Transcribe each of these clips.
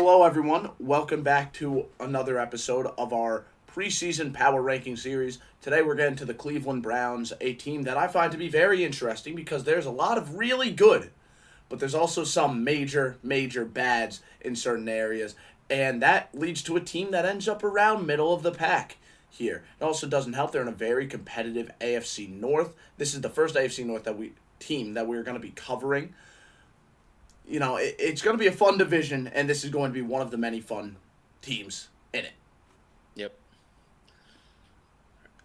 Hello, everyone. Welcome back to another episode of our preseason power ranking series. Today, we're getting to the Cleveland Browns, a team that I find to be very interesting because there's a lot of really good, but there's also some major bads in certain areas, and that leads to a team that ends up around middle of the pack here. It also doesn't help they're in a very competitive AFC North. This is the first AFC North team that we're going to be covering. You know, it's going to be a fun division, and this is going to be one of the many fun teams in it. Yep.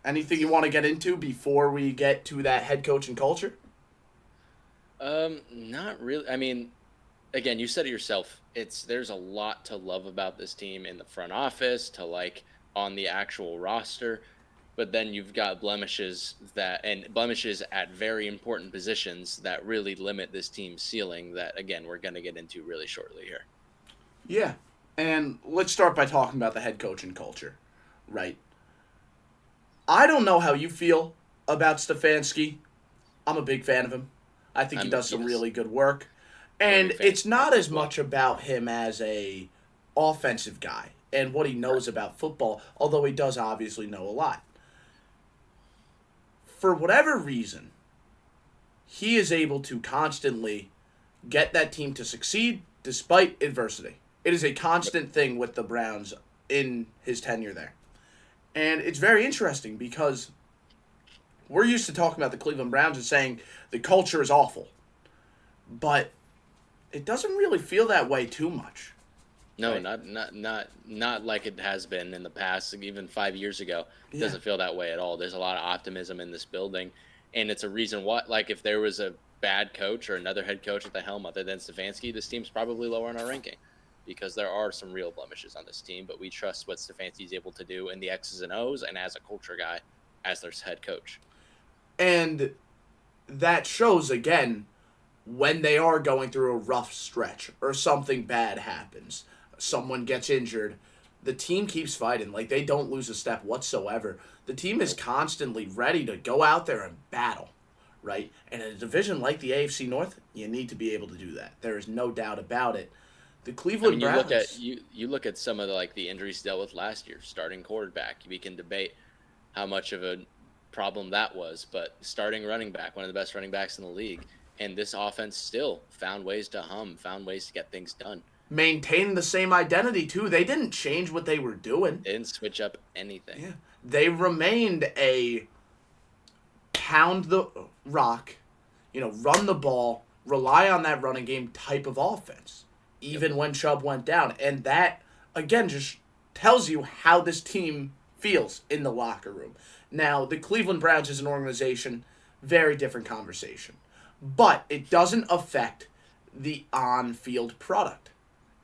Anything you want to get into before we get to that head coach and culture? Not really. I mean, again, you said it yourself. There's a lot to love about this team in the front office, to like on the actual roster. But then you've got blemishes at very important positions that really limit this team's ceiling that, again, we're going to get into really shortly here. Yeah, and let's start by talking about the head coach and culture, right? I don't know how you feel about Stefanski. I'm a big fan of him. I think he does some really good work. And it's not as much about him as a offensive guy and what he knows about football, although he does obviously know a lot. For whatever reason, he is able to constantly get that team to succeed despite adversity. It is a constant thing with the Browns in his tenure there. And it's very interesting because we're used to talking about the Cleveland Browns and saying the culture is awful. But it doesn't really feel that way too much. No, right? not like it has been in the past. Even 5 years ago, it doesn't feel that way at all. There's a lot of optimism in this building, and it's a reason why. Like if there was a bad coach or another head coach at the helm other than Stefanski, this team's probably lower in our ranking because there are some real blemishes on this team. But we trust what Stefanski's able to do in the X's and O's, and as a culture guy, as their head coach. And that shows again when they are going through a rough stretch or something bad happens. Someone gets injured, the team keeps fighting. Like, they don't lose a step whatsoever. The team is constantly ready to go out there and battle, right? And in a division like the AFC North, you need to be able to do that. There is no doubt about it. The Cleveland Browns. You look at some of the injuries dealt with last year. Starting quarterback, we can debate how much of a problem that was, but starting running back, one of the best running backs in the league, and this offense still found ways to found ways to get things done. Maintain the same identity, too. They didn't change what they were doing. They didn't switch up anything. Yeah. They remained a pound the rock, run the ball, rely on that running game type of offense, even when Chubb went down. And that, again, just tells you how this team feels in the locker room. Now, the Cleveland Browns as an organization, very different conversation. But it doesn't affect the on-field product.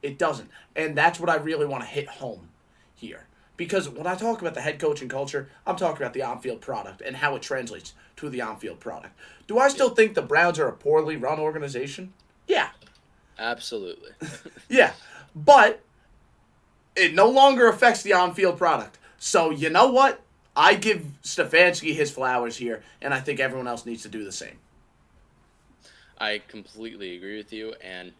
It doesn't. And that's what I really want to hit home here. Because when I talk about the head coaching culture, I'm talking about the on-field product and how it translates to the on-field product. Do I still think the Browns are a poorly run organization? Yeah. Absolutely. Yeah. But it no longer affects the on-field product. So you know what? I give Stefanski his flowers here, and I think everyone else needs to do the same. I completely agree with you, and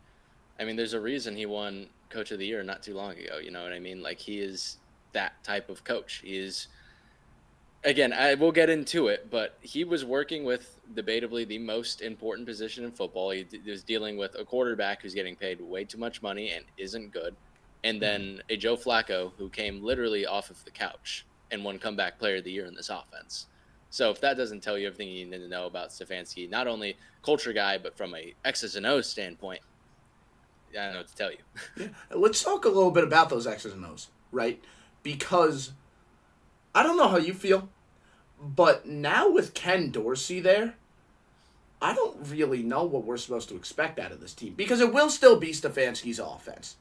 I mean, there's a reason he won Coach of the Year not too long ago. You know what I mean? Like, he is that type of coach. He is, again, we'll get into it, but he was working with debatably the most important position in football. He was dealing with a quarterback who's getting paid way too much money and isn't good, and then a Joe Flacco who came literally off of the couch and won Comeback Player of the Year in this offense. So if that doesn't tell you everything you need to know about Stefanski, not only culture guy, but from a X's and O's standpoint, I don't know what to tell you. Yeah. Let's talk a little bit about those X's and O's, right? Because I don't know how you feel, but now with Ken Dorsey there, I don't really know what we're supposed to expect out of this team. Because it will still be Stefanski's offense.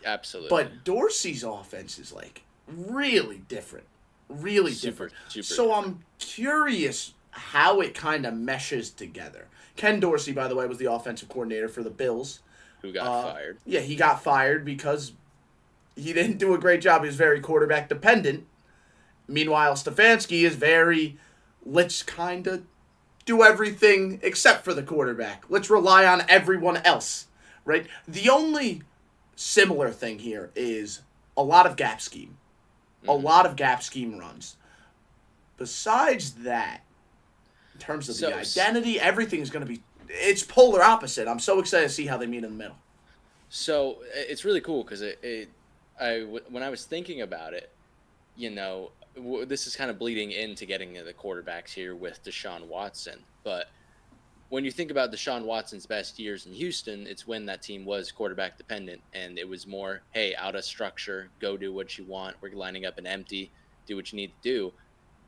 Absolutely. But Dorsey's offense is, really different. Really different. Super so different. I'm curious how it kind of meshes together. Ken Dorsey, by the way, was the offensive coordinator for the Bills. Who got fired. Yeah, he got fired because he didn't do a great job. He was very quarterback dependent. Meanwhile, Stefanski is let's kind of do everything except for the quarterback. Let's rely on everyone else, right? The only similar thing here is a lot of gap scheme. A lot of gap scheme runs. Besides that, in terms of the identity, everything's going to be... It's polar opposite. I'm so excited to see how they meet in the middle. So it's really cool because when I was thinking about it, this is kind of bleeding into getting the quarterbacks here with Deshaun Watson. But when you think about Deshaun Watson's best years in Houston, it's when that team was quarterback dependent, and it was more, hey, out of structure, go do what you want. We're lining up an empty, do what you need to do.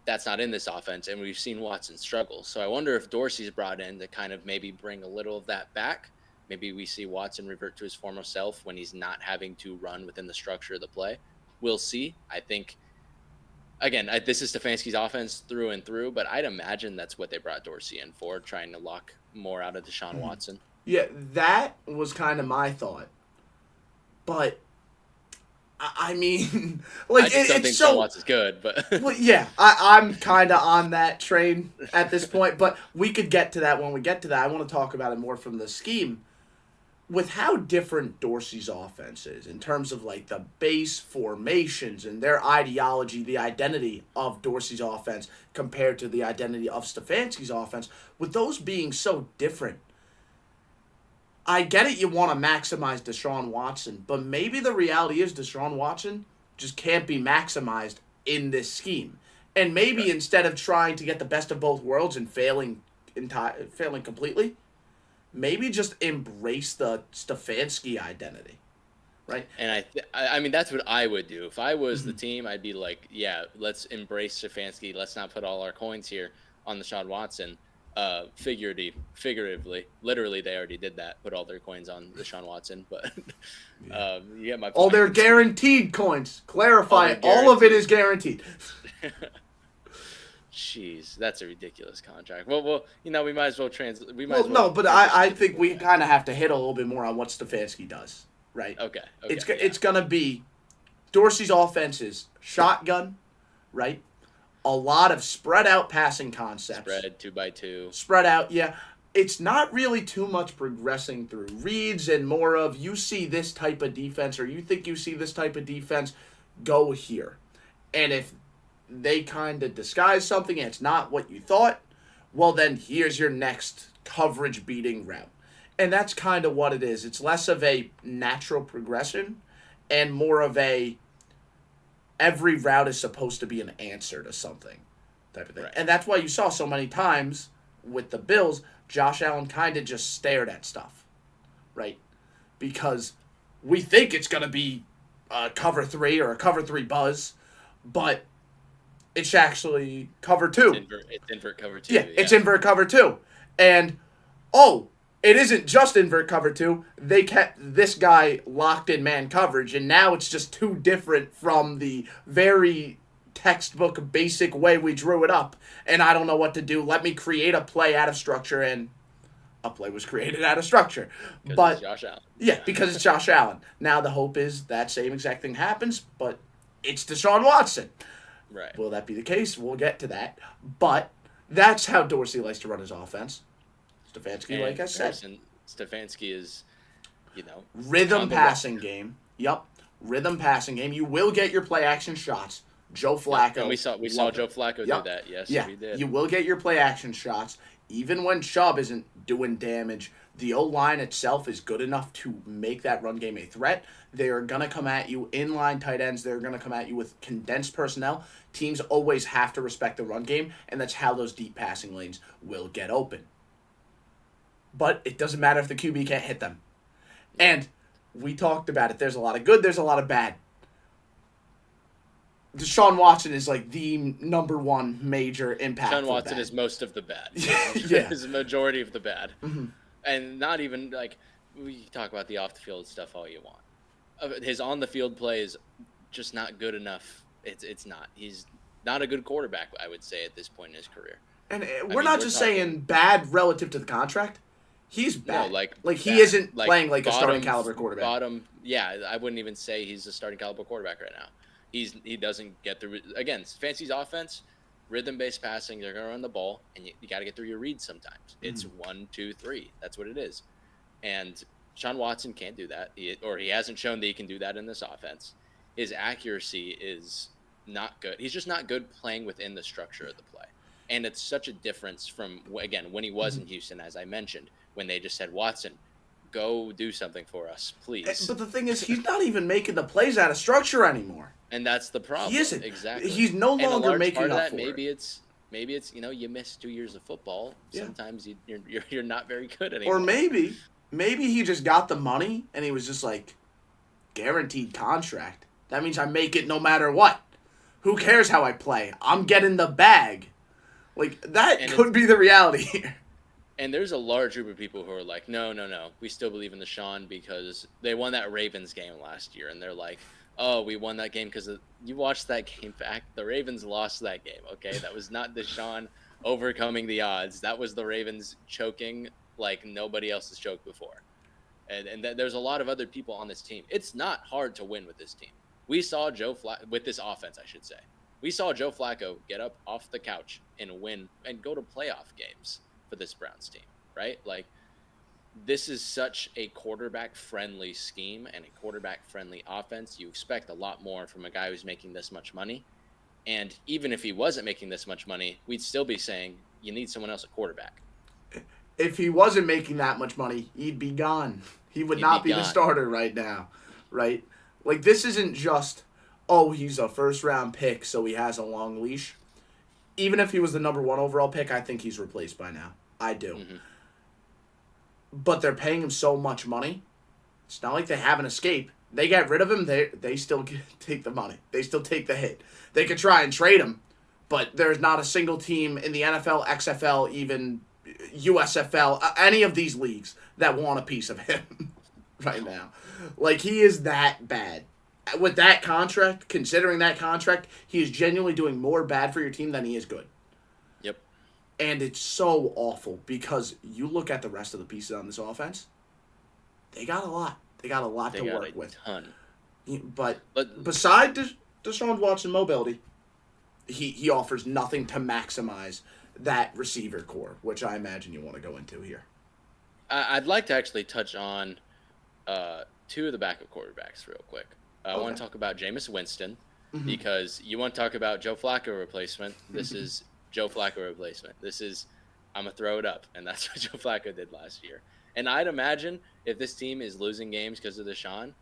That's not in this offense, and we've seen Watson struggle. So I wonder if Dorsey's brought in to kind of maybe bring a little of that back. Maybe we see Watson revert to his former self when he's not having to run within the structure of the play. We'll see. I think, again, this is Stefanski's offense through and through, but I'd imagine that's what they brought Dorsey in for, trying to lock more out of Deshaun Watson. Yeah, that was kind of my thought. But, I mean, like, I just don't think Deshaun Watson's good, but... Well, yeah, I'm kind of on that train at this point, but we could get to that when we get to that. I want to talk about it more from the scheme. With how different Dorsey's offense is in terms of like the base formations and their ideology, the identity of Dorsey's offense compared to the identity of Stefanski's offense, with those being so different, I get it, you want to maximize Deshaun Watson, but maybe the reality is Deshaun Watson just can't be maximized in this scheme. And maybe instead of trying to get the best of both worlds and failing completely, maybe just embrace the Stefanski identity, right? And I mean, that's what I would do. If I was the team, I'd be like, yeah, let's embrace Stefanski. Let's not put all our coins here on Deshaun Watson. Figuratively, literally, they already did that. Put all their coins on Deshaun Watson, but you get my point. All their guaranteed coins. Clarify it. All of it is guaranteed. Jeez, that's a ridiculous contract. Well, we might as well I think we kind of have to hit a little bit more on what Stefanski does, right? Okay. It's going to be Dorsey's offense is shotgun, right? A lot of spread out passing concepts. Spread 2x2. Spread out, yeah. It's not really too much progressing through reads and more of you see this type of defense or you think you see this type of defense, go here. And if they kind of disguise something and it's not what you thought, well then here's your next coverage beating route. And that's kind of what it is. It's less of a natural progression and more of a every route is supposed to be an answer to something type of thing. Right. And that's why you saw so many times with the Bills, Josh Allen kind of just stared at stuff, right? Because we think it's going to be a cover 3 or a cover 3 buzz, but it's actually cover 2. It's invert cover 2. Yeah, it's invert cover 2. And, it isn't just invert cover 2. They kept this guy locked in man coverage, and now it's just too different from the very textbook basic way we drew it up. And I don't know what to do. Let me create a play out of structure, and a play was created out of structure. But it's Josh Allen. Yeah, because it's Josh Allen. Now the hope is that same exact thing happens, but it's Deshaun Watson. Right. Will that be the case? We'll get to that. But that's how Dorsey likes to run his offense. Stefanski, like I said. Stefanski is, rhythm passing game. Yep. Rhythm passing game. You will get your play action shots. Joe Flacco. And we saw Joe Flacco do that. Yes, we did. You will get your play action shots. Even when Chubb isn't doing damage, the O-line itself is good enough to make that run game a threat. They are going to come at you inline tight ends. They're going to come at you with condensed personnel. Teams always have to respect the run game, and that's how those deep passing lanes will get open. But it doesn't matter if the QB can't hit them. And we talked about it. There's a lot of good. There's a lot of bad. Deshaun Watson is like the number one major impact. Deshaun Watson is most of the bad. Yeah. Is a majority of the bad. Mm-hmm. And not even like we talk about the off the field stuff all you want. His on the field play is just not good enough. It's not. He's not a good quarterback, I would say, at this point in his career. And we're not just saying bad relative to the contract. He's bad. No, he isn't playing like a starting caliber quarterback. I wouldn't even say he's a starting caliber quarterback right now. He doesn't get through. Again, Fancy's offense, rhythm-based passing, they're going to run the ball, and you got to get through your reads sometimes. It's 1, 2, 3. That's what it is. And Sean Watson can't do that, or he hasn't shown that he can do that in this offense. His accuracy is not good. He's just not good playing within the structure of the play. And it's such a difference from, again, when he was in Houston, as I mentioned, when they just said, Watson, go do something for us, please. But the thing is, he's not even making the plays out of structure anymore. And that's the problem. He isn't. Exactly. He's no longer making up for maybe it. Maybe it's you missed 2 years of football. Sometimes you're not very good anymore. Or maybe he just got the money and he was just like, guaranteed contract. That means I make it no matter what. Who cares how I play? I'm getting the bag. Like, that could be the reality here. And there's a large group of people who are like, no. We still believe in the Sean because they won that Ravens game last year. And they're like, oh, we won that game because you watched that game back. The Ravens lost that game, okay? That was not Deshaun overcoming the odds. That was the Ravens choking like nobody else has choked before. And there's a lot of other people on this team. It's not hard to win with this team. We saw with this offense, I should say. We saw Joe Flacco get up off the couch and win and go to playoff games for this Browns team, right? Like, this is such a quarterback-friendly scheme and a quarterback-friendly offense. You expect a lot more from a guy who's making this much money. And even if he wasn't making this much money, we'd still be saying you need someone else at quarterback. If he wasn't making that much money, he'd be gone. He would not be the starter right now, right? Like, this isn't just, oh, he's a first-round pick, so he has a long leash. Even if he was the number 1 overall pick, I think he's replaced by now. I do. Mm-hmm. But they're paying him so much money. It's not like they have an escape. They get rid of him, they still take the money. They still take the hit. They could try and trade him, but there's not a single team in the NFL, XFL, even USFL, any of these leagues that want a piece of him right now. Like, he is that bad. With that contract, considering that contract, he is genuinely doing more bad for your team than he is good. Yep. And it's so awful because you look at the rest of the pieces on this offense, they got a lot. They got a lot to work with. Ton. But beside Deshaun Watson mobility, he offers nothing to maximize that receiver core, which I imagine you want to go into here. I'd like to actually touch on 2 of the backup quarterbacks real quick. I want to talk about Jameis Winston because you want to talk about Joe Flacco replacement. This is Joe Flacco replacement. This is, I'm going to throw it up, and that's what Joe Flacco did last year. And I'd imagine if this team is losing games because of Deshaun,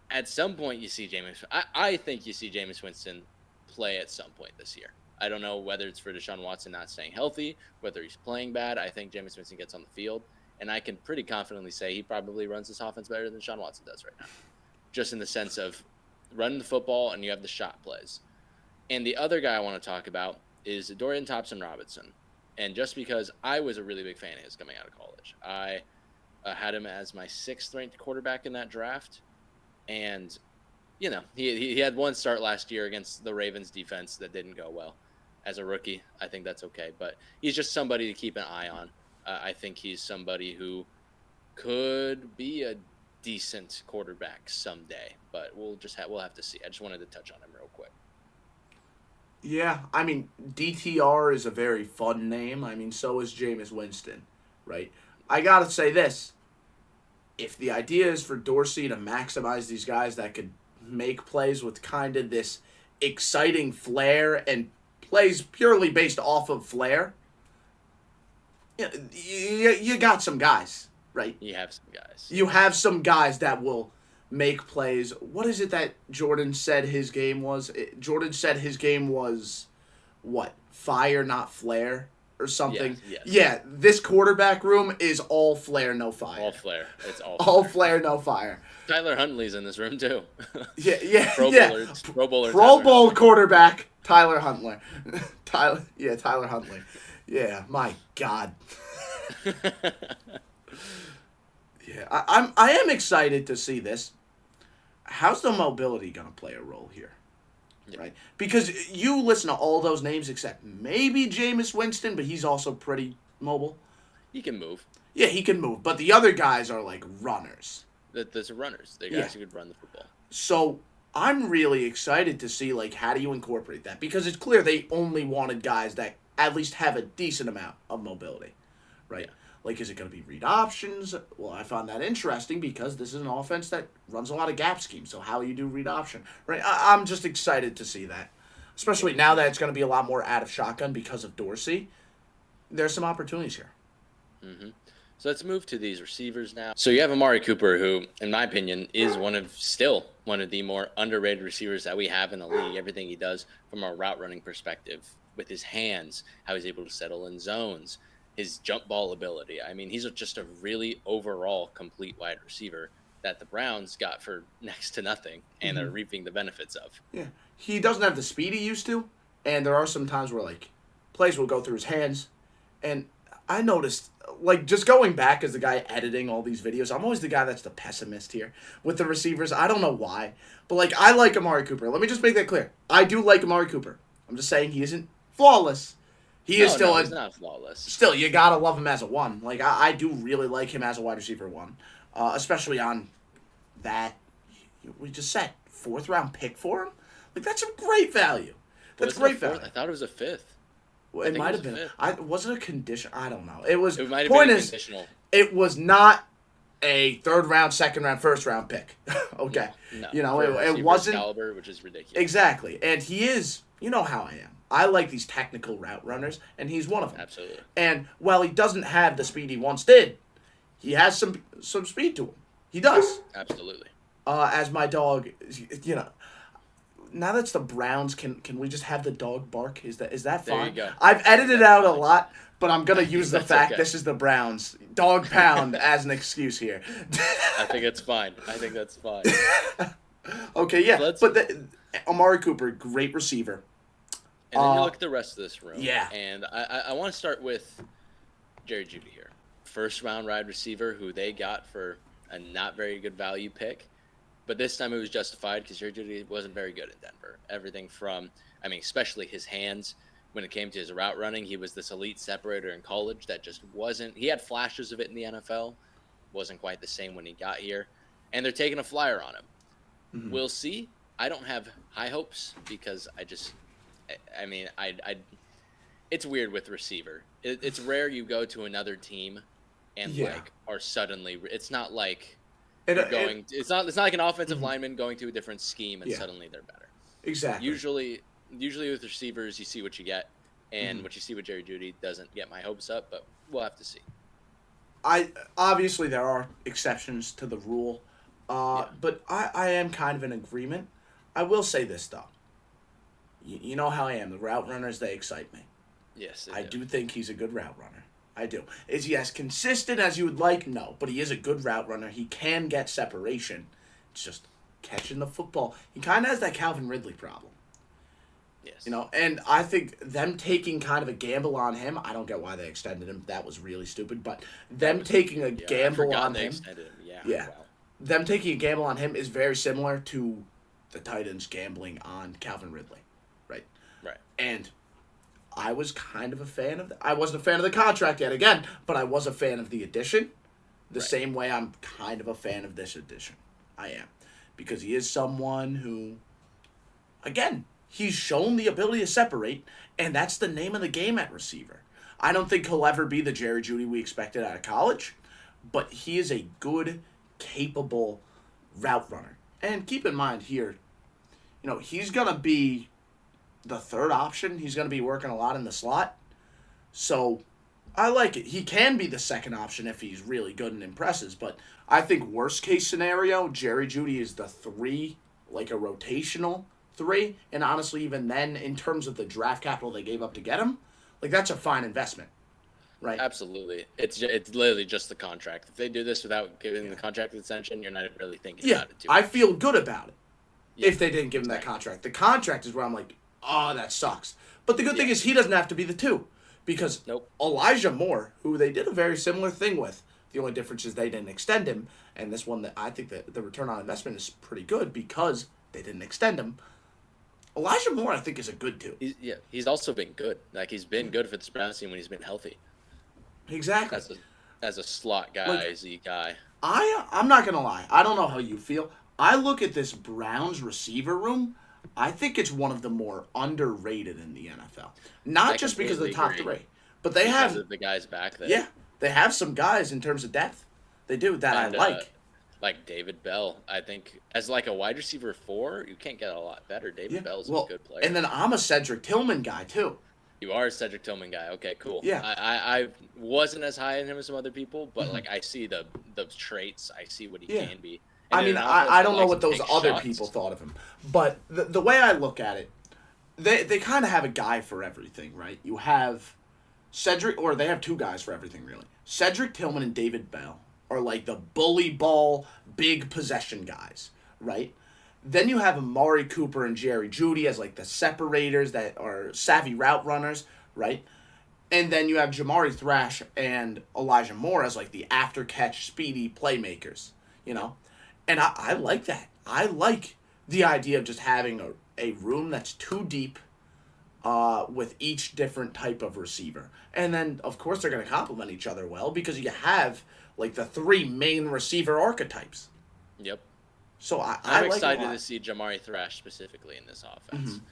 at some point you see Jameis. I think you see Jameis Winston play at some point this year. I don't know whether it's for Deshaun Watson not staying healthy, whether he's playing bad. I think Jameis Winston gets on the field, and I can pretty confidently say he probably runs this offense better than Deshaun Watson does right now. Just in the sense of running the football and you have the shot plays. And the other guy I want to talk about is Dorian Thompson-Robinson. And just because I was a really big fan of his coming out of college, I had him as my 6th ranked quarterback in that draft. And, he had one start last year against the Ravens defense that didn't go well. As a rookie, I think that's okay. But he's just somebody to keep an eye on. I think he's somebody who could be a decent quarterback someday, but we'll have to see. I just wanted to touch on him real quick. Yeah, I mean, DTR is a very fun name. I mean, so is Jameis Winston, right? I gotta say this. If the idea is for Dorsey to maximize these guys that could make plays with kind of this exciting flair and plays purely based off of flair, you got some guys. Right. You have some guys. You have some guys that will make plays. What is it that Jordan said his game was? Jordan said his game was, what, fire, not flair or something? Yes. Yeah, this quarterback room is all flair, no fire. All flair. It's all all flair, no fire. Tyler Huntley's in this room, too. Yeah. Pro Bowler. Pro Bowl quarterback, Tyler Huntley. Tyler Huntley. Yeah, my God. Yeah, I am excited to see this. How's the mobility going to play a role here? Yeah. Right? Because you listen to all those names except maybe Jameis Winston, but he's also pretty mobile. He can move. Yeah, he can move. But the other guys are like runners. There's runners. They're guys who could run the football. So I'm really excited to see, like, how do you incorporate that? Because it's clear they only wanted guys that at least have a decent amount of mobility. Right? Yeah. Like, is it going to be read options? Well, I found that interesting because this is an offense that runs a lot of gap schemes. So how you do read option, right? I'm just excited to see that, especially now that it's going to be a lot more out of shotgun because of Dorsey. There's some opportunities here. Mm-hmm. So let's move to these receivers now. So you have Amari Cooper, who, in my opinion, is still one of the more underrated receivers that we have in the league. Everything he does from a route running perspective, with his hands, how he's able to settle in zones, his jump ball ability. I mean, he's just a really overall complete wide receiver that the Browns got for next to nothing, and they're reaping the benefits of. Yeah, he doesn't have the speed he used to, and there are some times where like plays will go through his hands, and I noticed, like, just going back as the guy editing all these videos, I'm always the guy that's the pessimist here with the receivers. I don't know why, but like, I like Amari Cooper. Let me just make that clear. I do like Amari Cooper. I'm just saying he isn't flawless. He's not flawless. Still, you gotta love him as a one. Like, I do really like him as a wide receiver one, especially on that. We just said 4th round pick for him. Like, that's a great value. That's great value. I thought it was a 5th. Well, it might have been. Was it a condition? I don't know. It was. It might have been conditional. It was not a 3rd round, 2nd round, 1st round pick. Okay. No, you know, it wasn't caliber, which is ridiculous. Exactly, and he is. You know how I am. I like these technical route runners, and he's one of them. Absolutely. And while he doesn't have the speed he once did, he has some speed to him. He does. Absolutely. As my dog, you know. Now that's the Browns, can we just have the dog bark? Is that fine? There you go. I've edited out a lot, but I'm gonna use the fact okay. This is the Browns. Dog pound as an excuse here. I think it's fine. I think that's fine. Okay, yeah. Amari Cooper, great receiver. And then you look at the rest of this room. Yeah. And I want to start with Jerry Jeudy here. 1st round wide receiver who they got for a not very good value pick. But this time it was justified because Jerry Jeudy wasn't very good in Denver. Everything from, especially his hands. When it came to his route running, he was this elite separator in college that just wasn't. He had flashes of it in the NFL. Wasn't quite the same when he got here. And they're taking a flyer on him. Mm-hmm. We'll see. I don't have high hopes because it's weird with receiver. It's rare you go to another team and are suddenly. It's not like. It's not like an offensive lineman going to a different scheme and suddenly they're better. Exactly. Usually with receivers, you see what you get, and what you see with Jerry Jeudy doesn't get my hopes up, but we'll have to see. Obviously there are exceptions to the rule, but I am kind of in agreement. I will say this though. You know how I am. The route runners, they excite me. Yes, I do think he's a good route runner. I do. Is he as consistent as you would like? No. But he is a good route runner. He can get separation. It's just catching the football. He kind of has that Calvin Ridley problem. Yes. You know, and I think them taking kind of a gamble on him, I don't get why they extended him. That was really stupid. But them taking a gamble on him. Yeah. Wow. Them taking a gamble on him is very similar to the Titans gambling on Calvin Ridley. Right? Right. And I was kind of a fan of I wasn't a fan of the contract yet again, but I was a fan of the addition. The same way I'm kind of a fan of this addition. I am. Because he is someone who, again, he's shown the ability to separate, and that's the name of the game at receiver. I don't think he'll ever be the Jerry Jeudy we expected out of college, but he is a good, capable route runner. And keep in mind here, he's going to be the 3rd option. He's going to be working a lot in the slot. So I like it. He can be the 2nd option if he's really good and impresses. But I think worst case scenario, Jerry Jeudy is the 3, like a rotational 3. And honestly, even then, in terms of the draft capital they gave up to get him, like that's a fine investment. Right? Absolutely. It's literally just the contract. If they do this without giving the contract extension, you're not really thinking about it too much. I feel good about it if they didn't give him that contract. The contract is where I'm like, oh, that sucks. But the good thing is he doesn't have to be the 2. Because Elijah Moore, who they did a very similar thing with, the only difference is they didn't extend him. And this one, that I think that the return on investment is pretty good because they didn't extend him. Elijah Moore, I think, is a good 2. He's also been good. Like, he's been good for the Browns team when he's been healthy. Exactly. As a slot guy, Z guy. I'm not going to lie. I don't know how you feel. I look at this Browns receiver room. I think it's one of the more underrated in the NFL. Not just because of the top 3, but they have the guys back there. Yeah, They have some guys in terms of depth. They do that And I like. like David Bell, I think as like a wide receiver 4, you can't get a lot better. Yeah. David Bell's a Well, good player. and then I'm a Cedric Tillman guy too. You are a Cedric Tillman guy. Okay, cool. Yeah. I wasn't as high on him as some other people, but like I see the traits. I see what he Yeah. can be. I And in mean, an offense I that don't know likes what to those take other shots, people thought of him, but the way I look at it, they kind of have a guy for everything, right? You have Cedric, or they have two guys for everything, really. Cedric Tillman and David Bell are like the bully ball, big possession guys, right? Then you have Amari Cooper and Jerry Jeudy as like the separators that are savvy route runners, right? And then you have Jamari Thrash and Elijah Moore as like the after catch speedy playmakers, you know? And I like that. I like the idea of just having a room that's too deep with each different type of receiver. And then, of course, they're going to complement each other well because you have like the three main receiver archetypes. Yep. So I'm like excited to see Jamari Thrash specifically in this offense. Mm-hmm.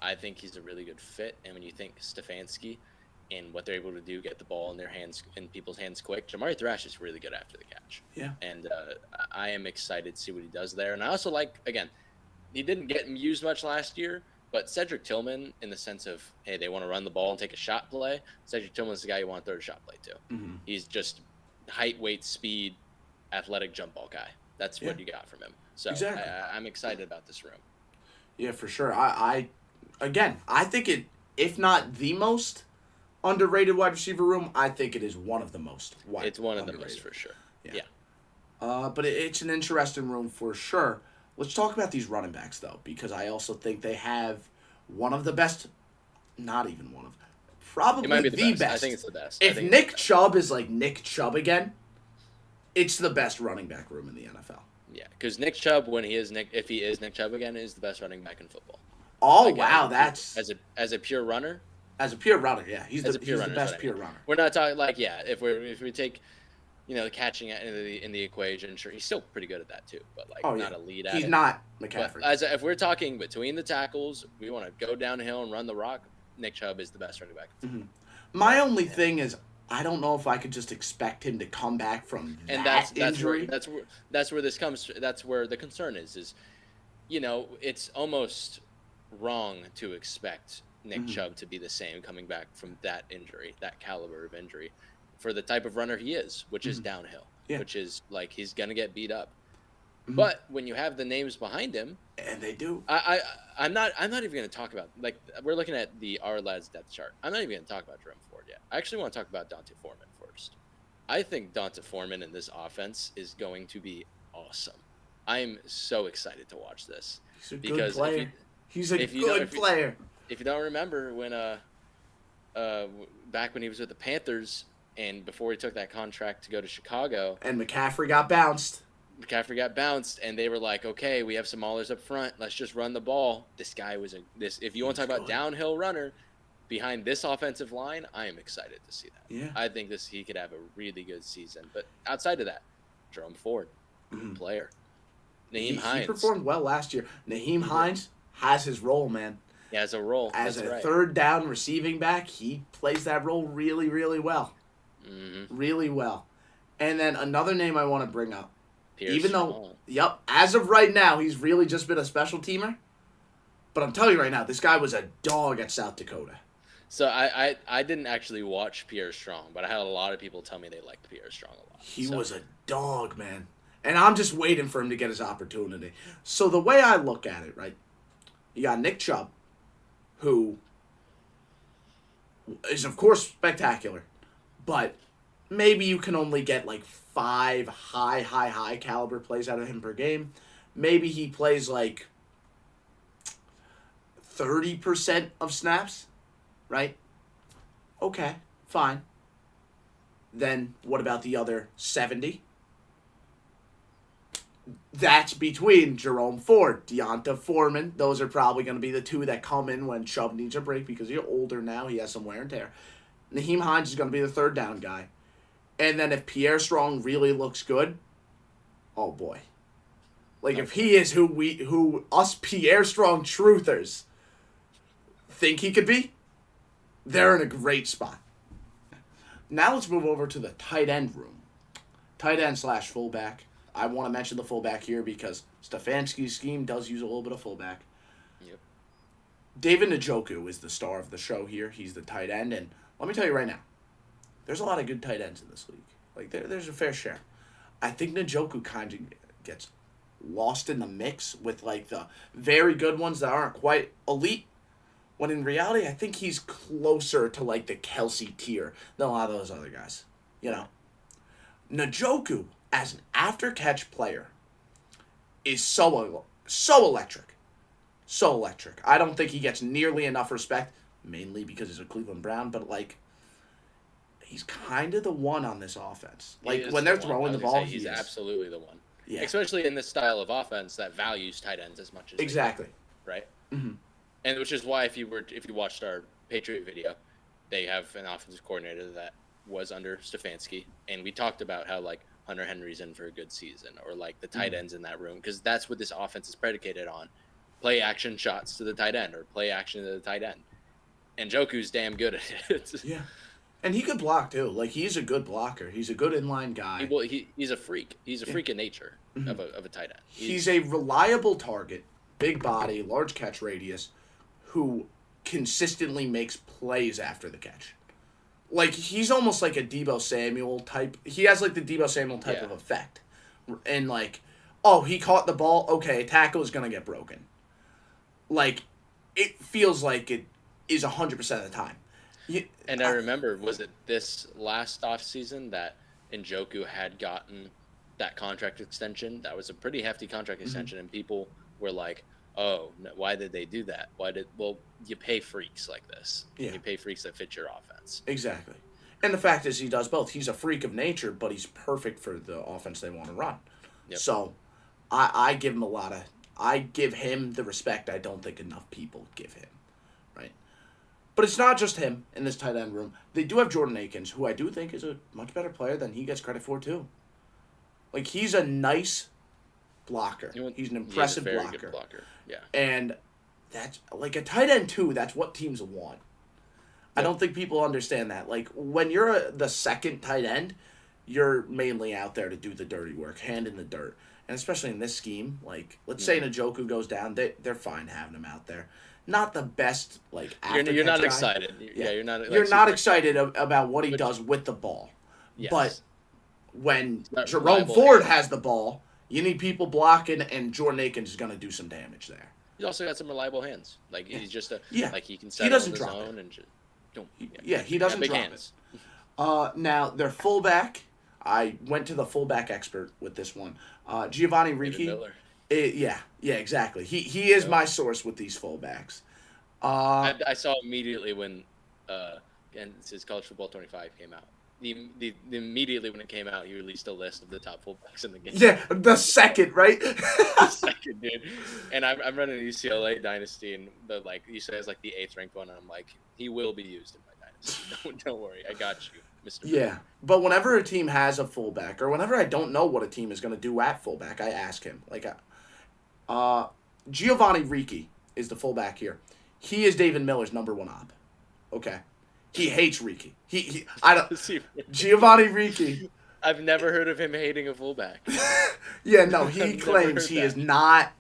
I think he's a really good fit, and when you think Stefanski and what they're able to do, get the ball in their hands, in people's hands quick, Jamari Thrash is really good after the catch. Yeah. And I am excited to see what he does there. And I also like, again, he didn't get used much last year, but Cedric Tillman, in the sense of, hey, they want to run the ball and take a shot play, Cedric Tillman's the guy you want to throw a shot play to. Mm-hmm. He's just height, weight, speed, athletic jump ball guy. That's what you got from him. So exactly. I'm excited about this room. Yeah, for sure. I think it, if not the most underrated wide receiver room, I think it is one of the most. It's one of underrated. the most for sure. Yeah. But it's an interesting room for sure. Let's talk about these running backs though, because I also think they have one of the best. Not even one of. Probably it might be the best. best. I think it's the best. If Nick Chubb is like Nick Chubb again, it's the best running back room in the NFL. Yeah, because Nick Chubb, if he is Nick Chubb again, is the best running back in football. Oh wow, that's as a pure runner. As a pure runner, yeah, he's the best pure mean. runner. We're not talking like if we take, catching in the equation, sure he's still pretty good at that too, but not elite at it. He's not McCaffrey. But if we're talking between the tackles, we want to go downhill and run the rock. Nick Chubb is the best running back. Mm-hmm. My only thing is, I don't know if I could just expect him to come back from that injury. That's where this comes. That's where the concern is. It's almost wrong to expect Nick Chubb to be the same coming back from that injury, that caliber of injury, for the type of runner he is, which is downhill, which is like he's gonna get beat up. Mm-hmm. But when you have the names behind him, and they do, I'm not even gonna talk about, like, we're looking at the our lads depth chart. I'm not even gonna talk about Jerome Ford yet. I actually want to talk about Dante Foreman first. I think Dante Foreman in this offense is going to be awesome. I'm so excited to watch this. He's a good player. He's a good player. If you don't remember when back when he was with the Panthers and before he took that contract to go to Chicago, and McCaffrey got bounced, and they were like, okay, we have some maulers up front, let's just run the ball. This guy was if you want to talk about downhill runner behind this offensive line, I am excited to see that. Yeah. I think he could have a really good season. But outside of that, Jerome Ford, player. Naheem Hines. He performed well last year. Naheem Hines has his role, man. He has a role. As a third down receiving back, he plays that role really, really well. Mm-hmm. Really well. And then another name I want to bring up. Pierce Strong. As of right now, he's really just been a special teamer. But I'm telling you right now, this guy was a dog at South Dakota. So I didn't actually watch Pierre Strong, but I had a lot of people tell me they liked Pierre Strong a lot. He was a dog, man. And I'm just waiting for him to get his opportunity. So the way I look at it, right, you got Nick Chubb, who is, of course, spectacular, but maybe you can only get like 5 high caliber plays out of him per game. Maybe he plays like 30% of snaps, right? Okay, fine. Then what about the other 70? That's between Jerome Ford, Deonta Foreman. Those are probably going to be the two that come in when Chubb needs a break because he's older now. He has some wear and tear. Naheem Hines is going to be the third down guy. And then if Pierre Strong really looks good, oh boy. Like if he is who us Pierre Strong truthers think he could be, they're in a great spot. Now let's move over to the tight end room. Tight end / fullback. I want to mention the fullback here because Stefanski's scheme does use a little bit of fullback. Yep. David Njoku is the star of the show here. He's the tight end, and let me tell you right now, there's a lot of good tight ends in this league. Like, there's a fair share. I think Njoku kind of gets lost in the mix with, like, the very good ones that aren't quite elite, when in reality, I think he's closer to, like, the Kelsey tier than a lot of those other guys. You know? Njoku, as an after-catch player, is so electric. So electric. I don't think he gets nearly enough respect, mainly because he's a Cleveland Brown, but, like, he's kind of the one on this offense. Like, when they're throwing the ball, he's absolutely the one. Yeah. Especially in this style of offense that values tight ends as much as exactly. Right? Mm-hmm. And which is why if you watched our Patriot video, they have an offensive coordinator that was under Stefanski, and we talked about how, like, Hunter Henry's in for a good season, or, like, the tight ends in that room, because that's what this offense is predicated on. Play action shots to the tight end, or play action to the tight end. And Njoku's damn good at it. Yeah. And he could block, too. Like, he's a good blocker. He's a good inline guy. He's a freak. He's a freak in nature of a tight end. He's a reliable target, big body, large catch radius, who consistently makes plays after the catch. Like, he's almost like a Deebo Samuel type. He has, like, the Deebo Samuel type of effect. And, like, oh, he caught the ball. Okay, tackle is going to get broken. Like, it feels like it is 100% of the time. And I remember, was it this last offseason that Njoku had gotten that contract extension? That was a pretty hefty contract extension, and people were like, oh, why did they do that? Well, you pay freaks like this. Yeah. You pay freaks that fit your offense. Exactly. And the fact is he does both. He's a freak of nature, but he's perfect for the offense they want to run. Yep. So I give him I give him the respect I don't think enough people give him. Right? But it's not just him in this tight end room. They do have Jordan Akins, who I do think is a much better player than he gets credit for, too. Like, he's a nice blocker. He's an impressive blocker. Good blocker. Yeah. And that's, like, a tight end, too, that's what teams want. I don't think people understand that. Like, when you're the second tight end, you're mainly out there to do the dirty work, hand in the dirt. And especially in this scheme, like, let's say Njoku goes down, they're fine having him out there. Not the best, like, after you're not guy. excited. You're not. Like, you're not excited about what he does with the ball. Yes. But when Jerome Ford has the ball, you need people blocking, and Jordan Akins is going to do some damage there. He's also got some reliable hands. Like, he's just like, he can set he doesn't his drop own it. and just don't. He doesn't drop hands. it. Now their fullback. I went to the fullback expert with this one. Giovanni Ricci. Yeah, exactly. He is my source with these fullbacks. I saw immediately when and his College Football 25 came out. The immediately when it came out, he released a list of the top fullbacks in the game. Yeah, the second, right? The second, dude. And I'm running a UCLA dynasty, and UCLA is like the 8th ranked one, and I'm like, he will be used in my dynasty. Don't worry, I got you, Mr. Yeah, but whenever a team has a fullback, or whenever I don't know what a team is going to do at fullback, I ask him. Like, Giovanni Ricci is the fullback here. He is David Miller's number one op. Okay. He hates Ricci. Giovanni Ricci. I've never heard of him hating a fullback. Yeah, no, he claims he is not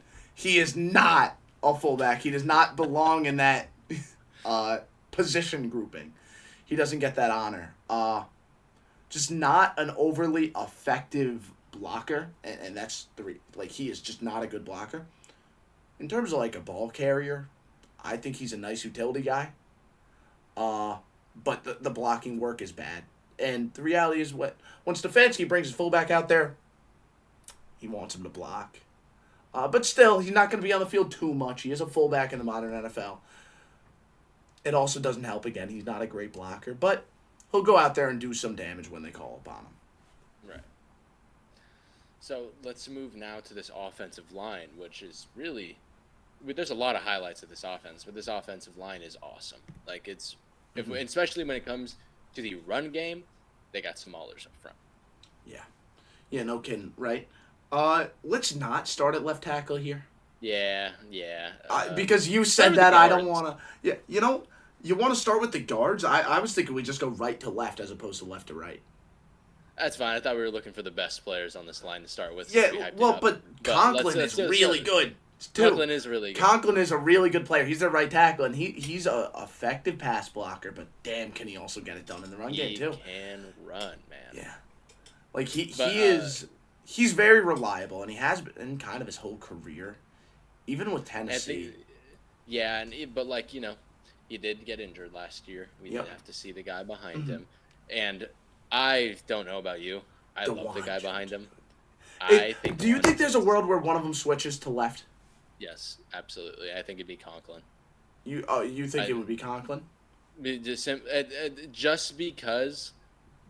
a fullback. He does not belong in that position grouping. He doesn't get that honor. Just not an overly effective blocker, and that's he is just not a good blocker. In terms of, like, a ball carrier, I think he's a nice utility guy. But the blocking work is bad. And the reality is when Stefanski brings his fullback out there, he wants him to block. But still, he's not going to be on the field too much. He is a fullback in the modern NFL. It also doesn't help, again, he's not a great blocker. But he'll go out there and do some damage when they call upon him. Right. So let's move now to this offensive line, which is really... There's a lot of highlights of this offense, but this offensive line is awesome. Like, it's... especially when it comes to the run game, they got some maulers up front. Yeah. Yeah, no kidding, right? Let's not start at left tackle here. Yeah. Because you said that, I don't want to... Yeah, You want to start with the guards? I was thinking we just go right to left as opposed to left to right. That's fine. I thought we were looking for the best players on this line to start with. Yeah, well, but Conklin is really good, too. Conklin is really good. Conklin is a really good player. He's a right tackle, and he's a effective pass blocker, but damn, can he also get it done in the run game, too. He can run, man. Yeah. Like, he's very reliable, and he has been kind of his whole career, even with Tennessee. But, like, you know, he did get injured last year. We did have to see the guy behind him. And I don't know about you. I love the guy behind him. Do you think there's a world where one of them switches to left? Yes, absolutely. I think it'd be Conklin. You think it would be Conklin? Just because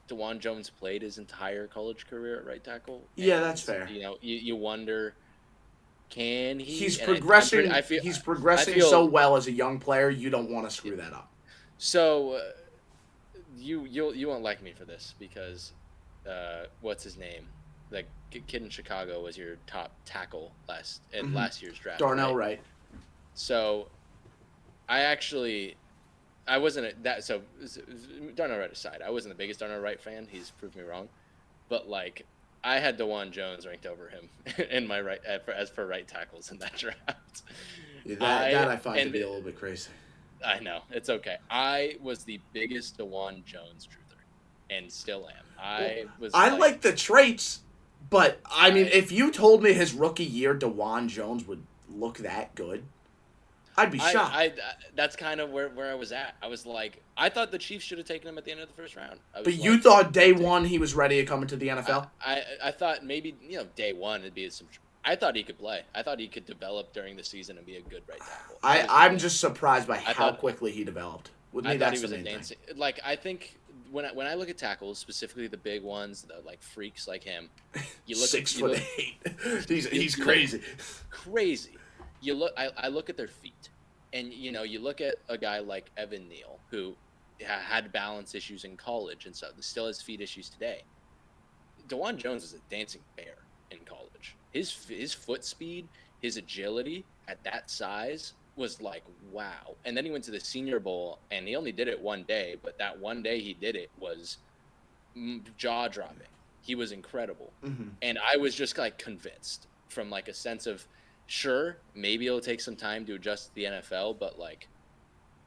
DeJuan Jones played his entire college career at right tackle. Yeah, that's fair. You know, you wonder, can he? He's progressing. He's progressing so well as a young player. You don't want to screw that up. So, you won't like me for this because, what's his name? The kid in Chicago was your top tackle last year's draft. Darnell Wright. So, I wasn't Darnell Wright aside, I wasn't the biggest Darnell Wright fan. He's proved me wrong, but like I had DeJuan Jones ranked over him in my as for right tackles in that draft. Yeah, that I find to be a little bit crazy. I know, it's okay. I was the biggest DeJuan Jones truther, and still am. I like the traits, but I mean, if you told me his rookie year DeJuan Jones would look that good, I'd be shocked. That's kind of where I was at. I was like, I thought the Chiefs should have taken him at the end of the first round. But you thought day one he was ready to come into the NFL? I thought maybe, day one it'd be some. I thought he could play. I thought he could develop during the season and be a good right tackle. I'm just surprised by how quickly he developed. With me, that's the main thing. Like, I think when I look at tackles, specifically the big ones, the like freaks like him, you look 6'8". He's crazy. Crazy. I look at their feet, and you look at a guy like Evan Neal who had balance issues in college and still has feet issues today. DeJuan Jones is a dancing bear in college. His foot speed, his agility at that size was like wow. And then he went to the Senior Bowl, and he only did it one day, but that one day he did it was jaw dropping. He was incredible, and I was just like convinced from like a sense of. Sure, maybe it'll take some time to adjust to the NFL, but like,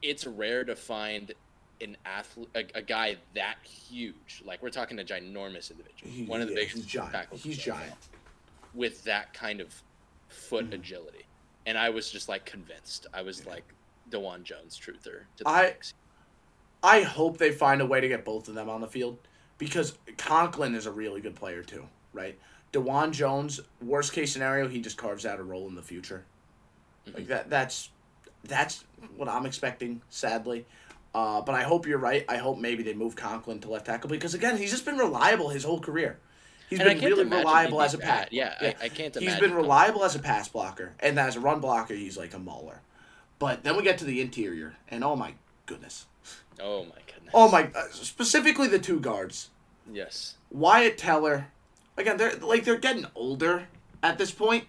it's rare to find an athlete, a guy that huge. Like, we're talking a ginormous individual, one of the biggest tackles. He's giant, with that kind of foot agility, and I was just like convinced. I was like DeJuan Jones truther. I hope they find a way to get both of them on the field because Conklin is a really good player too, right? DeJuan Jones, worst case scenario, he just carves out a role in the future. Like that's what I'm expecting, sadly. But I hope you're right. I hope maybe they move Conklin to left tackle because again, he's just been reliable his whole career. He's been really reliable as a pass. Yeah, I can't imagine. He's been reliable as a pass blocker, and as a run blocker, he's like a mauler. But then we get to the interior, and oh my goodness. Oh my goodness. Oh my, specifically the two guards. Yes. Wyatt Teller. Again, they're getting older at this point,